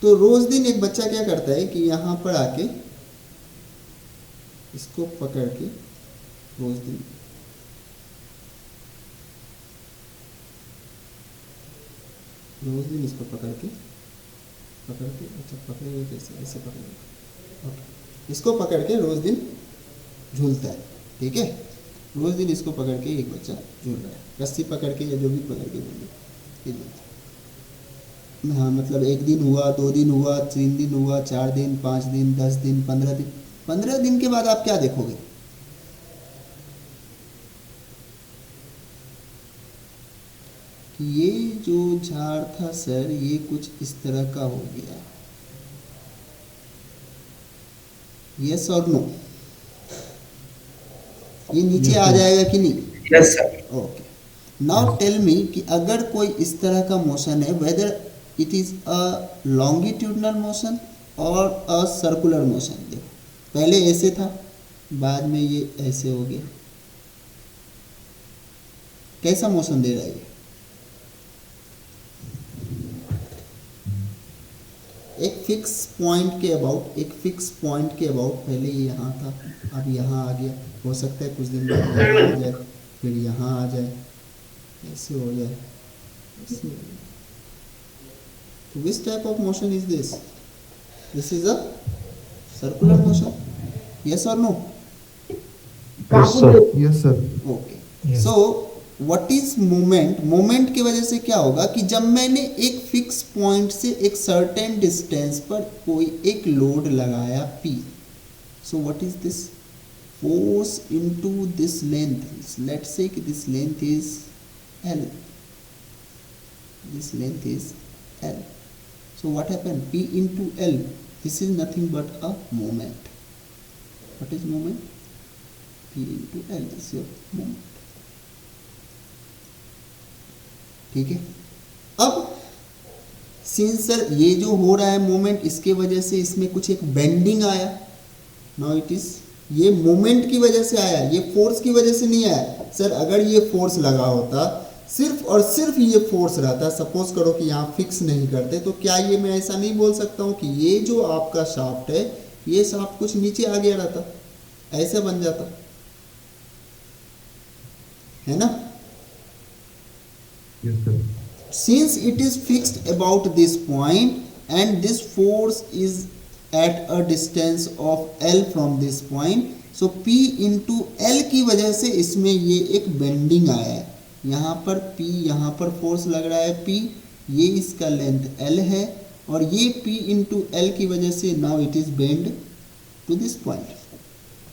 तो रोज दिन एक बच्चा क्या करता है कि यहाँ पर आके इसको पकड़ के रोज दिन इसको पकड़ के अच्छा पकड़ेगा कैसे? ऐसे पकड़ेगा, ओके। इसको पकड़ के रोज दिन झूलता है, ठीक है? रोज दिन इसको पकड़ के एक बच्चा झूल रहा है, रस्सी पकड़ के या जो भी पकड़ के बोलिए। हाँ, मतलब 1 दिन हुआ, 2 दिन हुआ, 3 दिन हुआ, 4 दिन, 5 दिन, 10 दिन, 15 दिन। 15 दिन के बाद आप क्या देखोगे? कि ये जो झाड़ था सर, ये कुछ इस तरह का हो गया। यस और नो? ये नीचे आ जाएगा कि नहीं? Yes, sir. Okay, now tell me कि अगर कोई इस तरह का मोशन है, whether it is a longitudinal motion और अ सर्कुलर मोशन। देखो पहले ऐसे था, बाद में ये ऐसे हो गया, कैसा मोशन दे रहा है ये? एक फिक्स पॉइंट के अबाउट, पहले ये यहाँ था, अब यहाँ आ गया। हो सकता है कुछ दिन बाद यहाँ आ जाए, फिर यहाँ आ जाए, ऐसे हो जाए, ऐसे हो जाए। So which type of motion is this? This is a circular motion. Yes or no? Yes, sir. Yes, sir. Okay. Yes. So what is moment? Moment की वजह से क्या होगा कि जब मैंने एक फिक्स पॉइंट से एक सर्टेन डिस्टेंस पर कोई एक लोड लगाया P. So what is this? Force into this length. Let's say कि this length is L. This length is L. So what happened? P into L. This is nothing but a moment. What is moment? P into L is your moment. ठीक है? अब since sir ये जो हो रहा है moment, इसके वजह से इसमें कुछ एक बेंडिंग आया। नाउ इट इज, ये मोमेंट की वजह से आया, ये फोर्स की वजह से नहीं आया। सर अगर ये फोर्स लगा होता, सिर्फ और सिर्फ ये फोर्स रहता, सपोज करो कि यहाँ फिक्स नहीं करते, तो क्या ये मैं ऐसा नहीं बोल सकता हूँ कि ये जो आपका शाफ्ट है, ये शाफ्ट कुछ नीचे आ गया रहता, ऐसे बन जाता। है ना। Yes, sir. Since it is fixed about this point and this force is at a distance of L from this point, so P into L की वजह से इसमें ये एक बेंडिंग आया है। यहाँ पर P, यहाँ पर फोर्स लग रहा है P, ये इसका लेंथ L है और ये P into L की वजह से now it is bend to this point.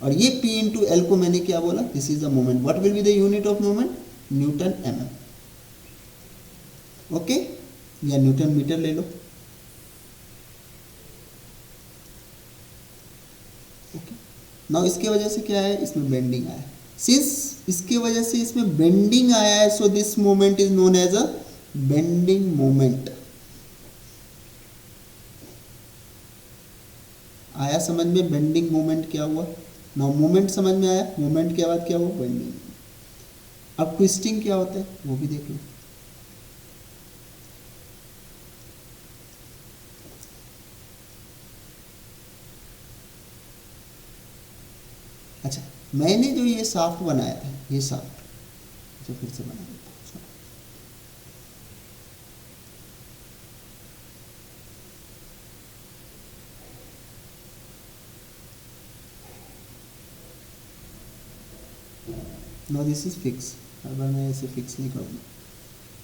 और ये P into L को मैंने क्या बोला, this is the moment. What will be the unit of moment, newton mm, okay, या न्यूटन मीटर ले लो। ओके, नाउ इसके वजह से क्या है, इसमें बेंडिंग आया है। सिंस इसके वजह से इसमें बेंडिंग आया है, so this moment is known as a bending moment. आया समझ में, बेंडिंग मोमेंट क्या हुआ। नाउ मोमेंट समझ में आया, मोमेंट के बाद क्या हुआ, बेंडिंग। अब ट्विस्टिंग क्या होता है वो भी देख लो। अच्छा, मैंने जो ये शाफ्ट बनाया था, ये शाफ्ट जो फिर से बना देता हूँ। नो दिस इज फिक्स, अगर मैं इसे फिक्स नहीं करूँगा,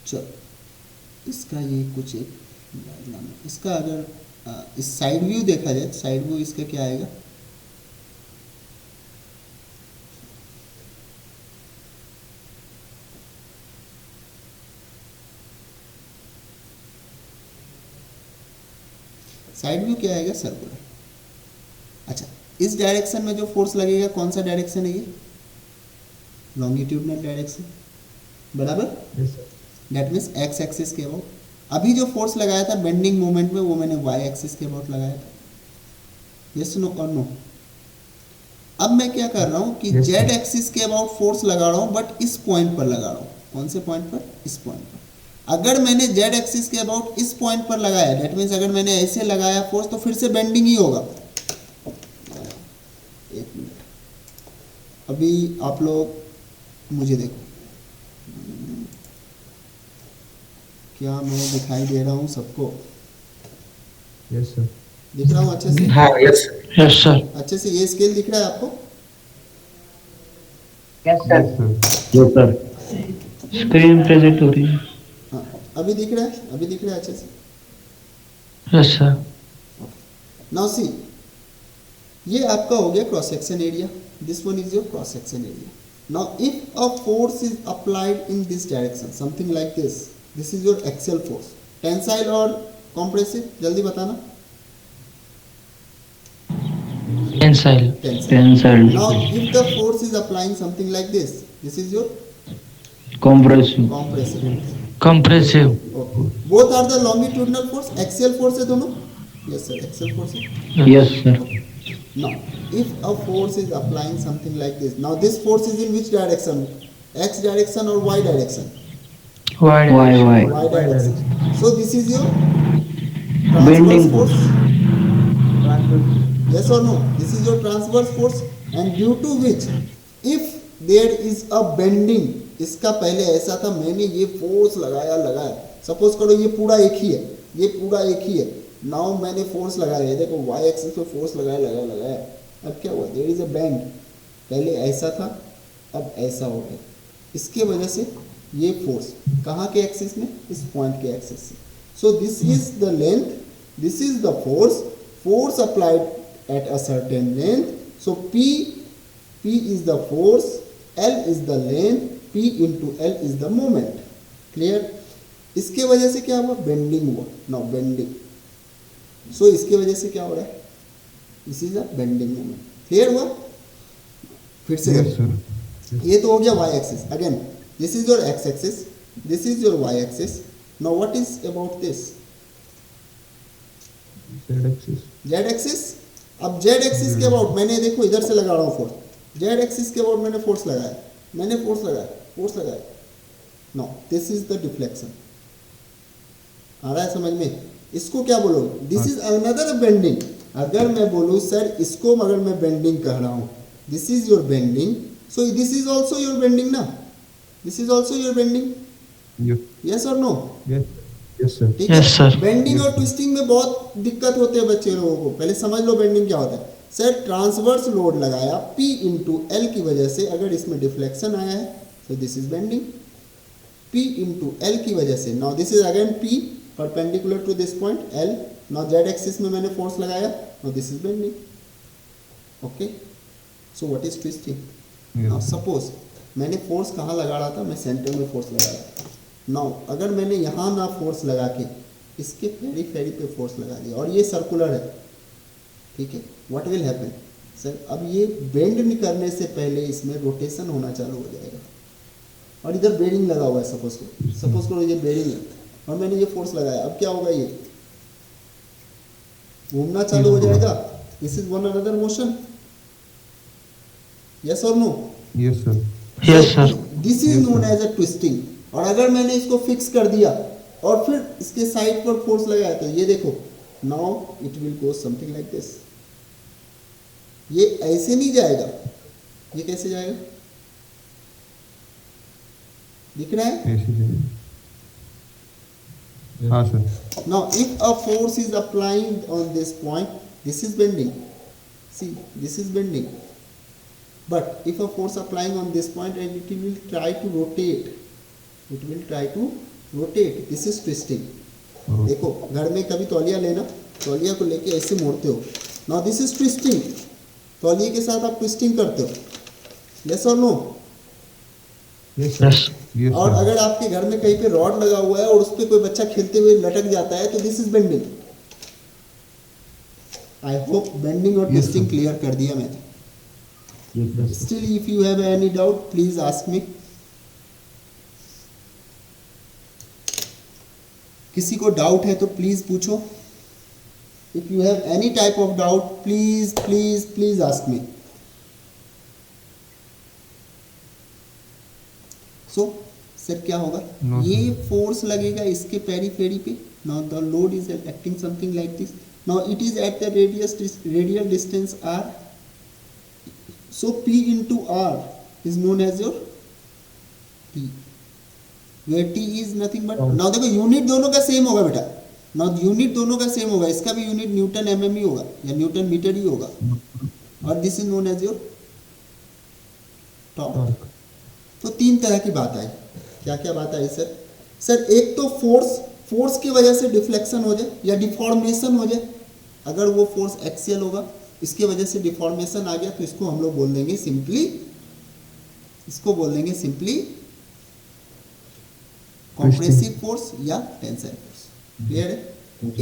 चलो इसका ये कुछ एक डायग्राम है। इसका अगर इस साइड व्यू देखा जाए, साइड व्यू इसका क्या आएगा, साइड व्यू क्या आएगा, सर्कुलर। अच्छा, इस डायरेक्शन में जो फोर्स लगेगा कौन सा डायरेक्शन है, ये लॉन्गिट्यूडनल डायरेक्शन, बराबर। Yes, sir. That means x axis के अबाउट। अभी जो फोर्स लगाया था बेंडिंग मोमेंट में, वो मैंने वाई एक्सिस के अबाउट लगाया था। यस नो और नो। अब मैं क्या कर रहा हूँ कि Yes, sir. जेड एक्सिस के अबाउट फोर्स लगा रहा हूँ, बट इस पॉइंट पर लगा रहा हूँ। कौन से पॉइंट पर, इस पॉइंट पर। अगर मैंने जेड एक्सिस के अबाउट इस पॉइंट पर लगाया, दैट मीन्स अगर मैंने ऐसे लगाया फोर्स, तो फिर से बेंडिंग ही होगा। एक मिनट, अभी आप लोग मुझे देखो, क्या मैं दिखाई दे रहा हूँ सबको, Yes, sir. दिख रहा हूँ अच्छे से, हाँ, यस यस सर, अच्छे से। ये स्केल दिख रहा है आपको, yes Yes, sir. Yes sir, screen present हो रही है। हाँ अभी दिख रहा है, अभी दिख रहा है अच्छे से। यस सर, नाउ सी, ये आपका हो गया cross section area, this one is your cross section area. Now if a force is applied in this direction, something like this, this is your axial force, tensile और compressive, जल्दी बताना। Tensile, Tensile. Tensile, Now if the force is applying something like this is your compressive, compressive. Compressive, Okay. Both are the longitudinal force, axial force है दोनों। Yes sir, axial force है। Yes sir, Now if a force is applying something like this, now this force is in which direction, x direction or y direction, Y Y, y direction. So this is your Bending transverse force, Transfer. yes or no, this is your transverse force, and due to which if there is a bending, इसका पहले ऐसा था, मैंने ये force लगाया, suppose करो ये पूरा एक ही है, ये पूरा एक ही है। नाउ मैंने फोर्स लगाया, देखो वाई एक्सिस पे फोर्स लगाया, अब क्या हुआ, देयर इज अ बेंड। पहले ऐसा था, अब ऐसा हो गया, इसके वजह से ये फोर्स कहाँ के एक्सिस में, इस पॉइंट के एक्सिस से। सो this is the length, this is the force applied at a certain length. So P is the force, L is the length, P into L is the moment. Clear? इसके वजह से क्या हुआ, bending हुआ। Now bending. So इसके वजह से क्या हो रहा है, this is a bending moment. Clear हुआ? फिर से Yes, sir. ये तो हो गया y axis. Again, this is your x axis, this is your y axis. Now what is about this? Z axis. Z axis। अब जेड एक्सिस के about मैंने, देखो इधर से लगा रहा हूँ फोर्स, जेड एक्सिस के अबाउट मैंने फोर्स लगाया, no this is the deflection. आ रहा है समझ में, इसको क्या बोलोगे, दिस इज अनदर बेंडिंग। अगर मैं बोलूँ सर इसको, अगर मैं बेंडिंग कह रहा हूँ, this is your bending, so this is also your bending ना, this is also your bending, Yes. Yes और नो? Yes. Yes, sir. ठीक Yes, sir. है, बेंडिंग Yes, और sir. ट्विस्टिंग में बहुत दिक्कत होते हैं बच्चे लोगों को। पहले समझ लो बेंडिंग क्या होता है। सर ट्रांसवर्स लोड लगाया P इंटू एल की वजह से, अगर इसमें डिफ्लेक्शन आया है तो this is bending. P into L की वजह से, now this is again P perpendicular to this point L, now Z axis में मैंने फोर्स लगाया, now this is bending. Okay, so what is twisting? Now Yes. Suppose मैंने force कहाँ लगा रहा था, मैं सेंटर में फोर्स लगा रहा था। नाउ अगर मैंने यहाँ ना फोर्स लगा के इसके फेरी फेरी पे फोर्स लगा दिया और ये सर्कुलर है, ठीक है, व्हाट विल हैपन? सर अब ये बेंड नहीं करने से पहले इसमें रोटेशन होना चालू हो जाएगा। और इधर बेरिंग लगा हुआ है, सपोज करो ये बेरिंग है और मैंने ये फोर्स लगाया, अब क्या होगा? ये घूमना चालू हो जाएगा। This is one another motion, yes और no? Yes, sir. Yes, sir. This is Yes, known sir. As a twisting. और अगर मैंने इसको फिक्स कर दिया और फिर इसके साइड पर फोर्स लगाया तो ये देखो, now it will go something like this. ये ऐसे नहीं जाएगा, ये कैसे जाएगा? दिख रहा है? Yes, sir. हाँ sir. Now if a force is applying on this point, this is bending. See, this is bending. But if a force applying on this point and it will try to rotate, it will try to rotate. This is twisting. देखो घर में कभी तौलिया लेना, तौलिया को लेके ऐसे मोड़ते हो, नाउ दिस इज ट्विस्टिंग। तौलिए के साथ आप ट्विस्टिंग करते हो, यस और no? Yes, sir. Yes. Yes, और sir. अगर आपके घर में कहीं पे रॉड लगा हुआ है और उस पर कोई बच्चा खेलते हुए लटक जाता है तो this is bending. I hope bending और Yes, ट्विस्टिंग sir. क्लियर कर दिया मैंने। Yes, sir. Still if you have any doubt please ask me. किसी को डाउट है तो प्लीज पूछो। If you have any type of doubt please please please ask me. So sir क्या होगा? No, ये sir. फोर्स लगेगा इसके पेरीफेरी पे, now the load is acting something like this, now it is at the radial distance r, so p into r is known as your t, where t is nothing but, now देखो unit दोनों का same होगा बेटा, now unit दोनों का same होगा, इसका भी यूनिट न्यूटन mm ही होगा या न्यूटन मीटर ही होगा, और this is known as your torque. Torque. तो तीन तरह की बात आई। क्या क्या बात आई सर? सर एक तो फोर्स की वजह से डिफ्लेक्शन हो जाए या डिफॉर्मेशन हो जाए। अगर वो फोर्स एक्सियल होगा, इसके वजह से डिफॉर्मेशन आ गया तो इसको हम लोग बोल देंगे सिंपली, कॉम्प्रेसिव फोर्स या टेंसाइल फोर्स। क्लियर है?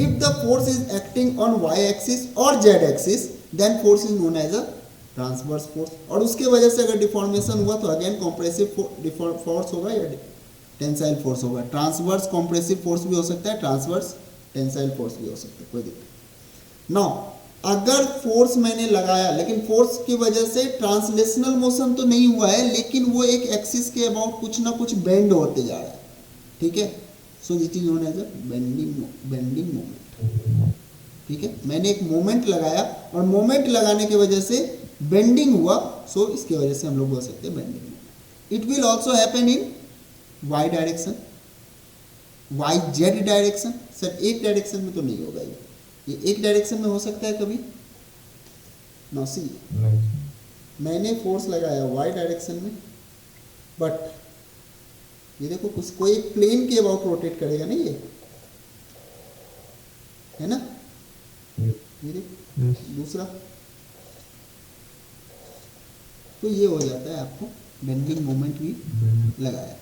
If the force is acting on Y axis और Z axis then force is known as a transverse force, और उसके वजह से अगर डिफॉर्मेशन हुआ तो अगेन कॉम्प्रेसिव फोर्स होगा या टेंसाइल फोर्स होगा। ट्रांसवर्स कॉम्प्रेसिव फोर्स भी हो सकता है, ट्रांसवर्स टेंसाइल फोर्स भी हो सकता है, कोई दिक्कत। नाउ अगर फोर्स मैंने लगाया लेकिन फोर्स की वजह से ट्रांसलेशनल मोशन तो नहीं हुआ है, लेकिन वो एक एक्सिस के अबाउट कुछ ना कुछ बेंड होते जा रहा है, ठीक है, so this is known as a bending moment. ठीक है, मैंने एक मोमेंट लगाया और मोमेंट लगाने की वजह से बेंडिंग हुआ, सो इसकी वजह से हम लोग बोल सकते हैं bending moment. It will also happen in Y direction, Y Z direction. Sir एक डायरेक्शन में तो नहीं होगा, ये एक डायरेक्शन में हो सकता है कभी? नो सी, नहीं. मैंने फोर्स लगाया वाई डायरेक्शन में, बट ये देखो कुछ कोई एक प्लेन के अबाउट रोटेट करेगा नहीं, ये है ना, ये देखो Yes. दूसरा, तो ये हो जाता है आपको बेंडिंग मोमेंट भी लगाया,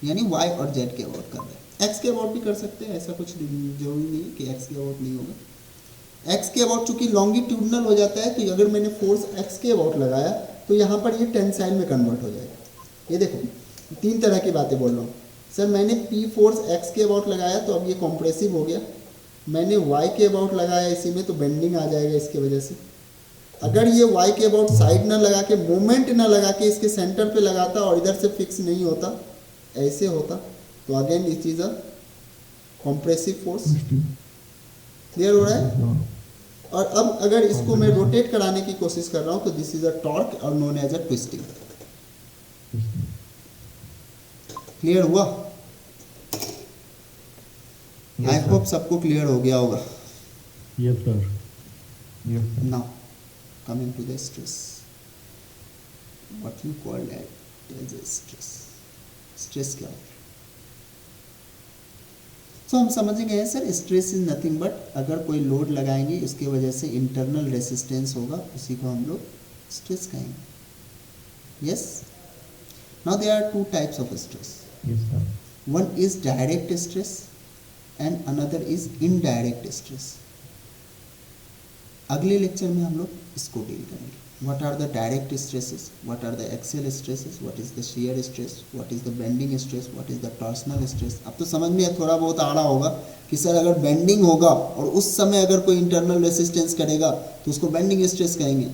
यानी वाई और जेड के अबाउट कर रहे हैं। एक्स के अबाउट भी कर सकते हैं, ऐसा कुछ जरूरी नहीं है कि एक्स के अबाउट नहीं होगा। एक्स के अबाउट चूंकि लॉन्गिट्यूडनल हो जाता है, तो अगर मैंने फोर्स एक्स के अबाउट लगाया तो यहाँ पर ये टेंसाइल में कन्वर्ट हो जाएगा। ये देखो तीन तरह की बातें बोल रहा हूँ। सर मैंने पी फोर्स एक्स के अबाउट लगाया तो अब ये कॉम्प्रेसिव हो गया, मैंने वाई के अबाउट लगाया इसी में तो बेंडिंग आ जाएगा इसके वजह से। अगर ये वाई के अबाउट साइड ना लगा के, मोमेंट ना लगा के इसके सेंटर पे लगाता और इधर से फिक्स नहीं होता, ऐसे होता, तो again it is a compressive force. Clear हो रहा है? और अब अगर इसको मैं रोटेट कराने की कोशिश कर रहा हूँ तो दिस इज अ टॉर्क और known as a twisting. Clear हुआ? I Yes, hope sir. सबको क्लियर हो गया होगा. Yes, sir. Yes, sir. Now coming to the stress, what you call that as a stress. Stress क्या होता है? सो हम समझ गए sir, stress is nothing but अगर कोई लोड लगाएंगे उसकी वजह से इंटरनल रेसिस्टेंस होगा, उसी को हम लोग स्ट्रेस कहेंगे. Yes. Now there are two types of stress. Yes, sir. One is direct stress and another is indirect stress. अगले लेक्चर में हम लोग इसको डील करेंगे. What are the direct stresses? What are the axial stresses? What is the shear stress? What is the bending stress? What is the torsional stress? अब तो समझ में थोड़ा बहुत आ रहा होगा कि सर अगर बेंडिंग होगा और उस समय अगर कोई इंटरनल रेसिस्टेंस करेगा तो उसको बेंडिंग स्ट्रेस कहेंगे.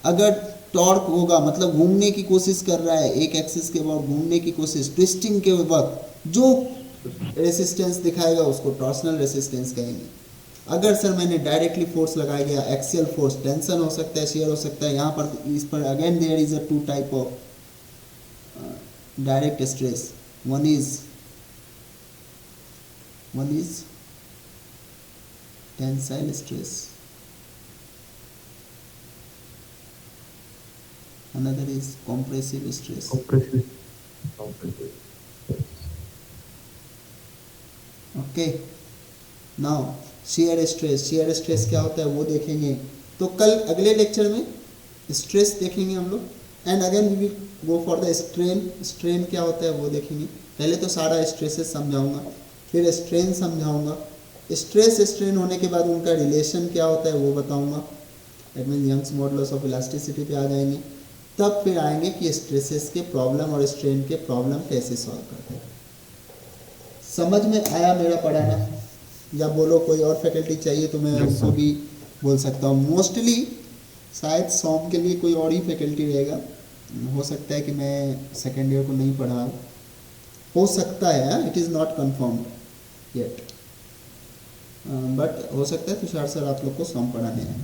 अगर टॉर्क होगा मतलब घूमने की कोशिश कर रहा है, एक एक्सिस के बाद घूमने की कोशिश, ट्विस्टिंग के वक्त जो रेसिस्टेंस दिखाएगा उसको टॉर्शनल रेसिस्टेंस कहेंगे. अगर सर मैंने डायरेक्टली फोर्स लगाया गया, एक्सियल फोर्स, टेंशन हो सकता है, शेयर हो सकता है, यहाँ पर इस पर again there is a two type of direct stress. One is tensile stress, another is compressive stress. Compressive. Compressive. Okay. Now shear stress क्या होता है वो देखेंगे. तो कल अगले लेक्चर में स्ट्रेस देखेंगे हम लोग. And again we will go for the strain क्या होता है वो देखेंगे. पहले तो सारा स्ट्रेसेस समझाऊंगा, फिर स्ट्रेन समझाऊंगा. स्ट्रेस स्ट्रेन होने के बाद उनका रिलेशन क्या होता है वो बताऊंगा. That means Young's modulus of elasticity पे आ जाएंगे. तब फिर आएंगे कि स्ट्रेसेस के प्रॉब्लम और स्ट्रेन के प्रॉब्लम कैसे सॉल्व करते हैं. समझ में आया मेरा पढ़ाना? या बोलो कोई और फैकल्टी चाहिए तो मैं Yes, उनको sir. भी बोल सकता हूँ. मोस्टली शायद सॉम के लिए कोई और ही फैकल्टी रहेगा. हो सकता है कि मैं सेकेंड ईयर को नहीं पढ़ा, हो सकता है, it is not confirmed yet, but हो सकता है तुषार सर आप लोग को सॉम पढ़ाने हैं.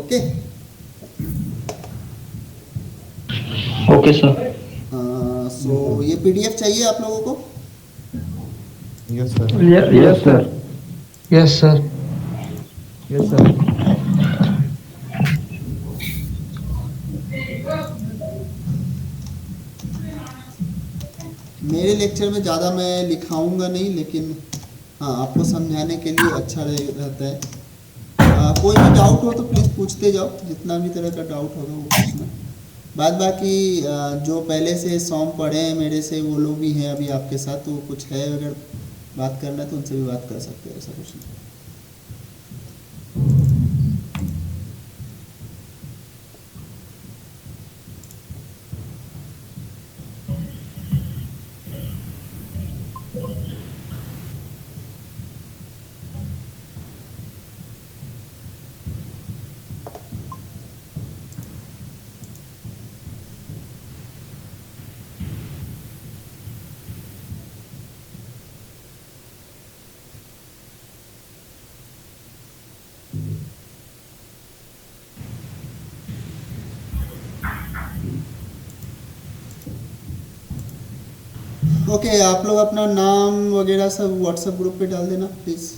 ओके. Okay sir. सो ये पीडीएफ चाहिए आप लोगों को? Yes, sir. Yes sir. Yes sir. Yes, sir. मेरे लेक्चर में ज़्यादा मैं लिखाऊंगा नहीं, लेकिन हाँ आपको समझाने के लिए अच्छा रहता है. कोई भी डाउट हो तो प्लीज़ पूछते जाओ, जितना भी तरह का डाउट होगा वो पूछना. बाद बाकी जो पहले से सॉम पढ़े हैं मेरे से वो लोग भी हैं अभी आपके साथ, तो कुछ है अगर बात करना है तो उनसे भी बात कर सकते हो, ऐसा कुछ नहीं. ओके. आप लोग अपना नाम वगैरह सब व्हाट्सएप ग्रुप पे डाल देना प्लीज़.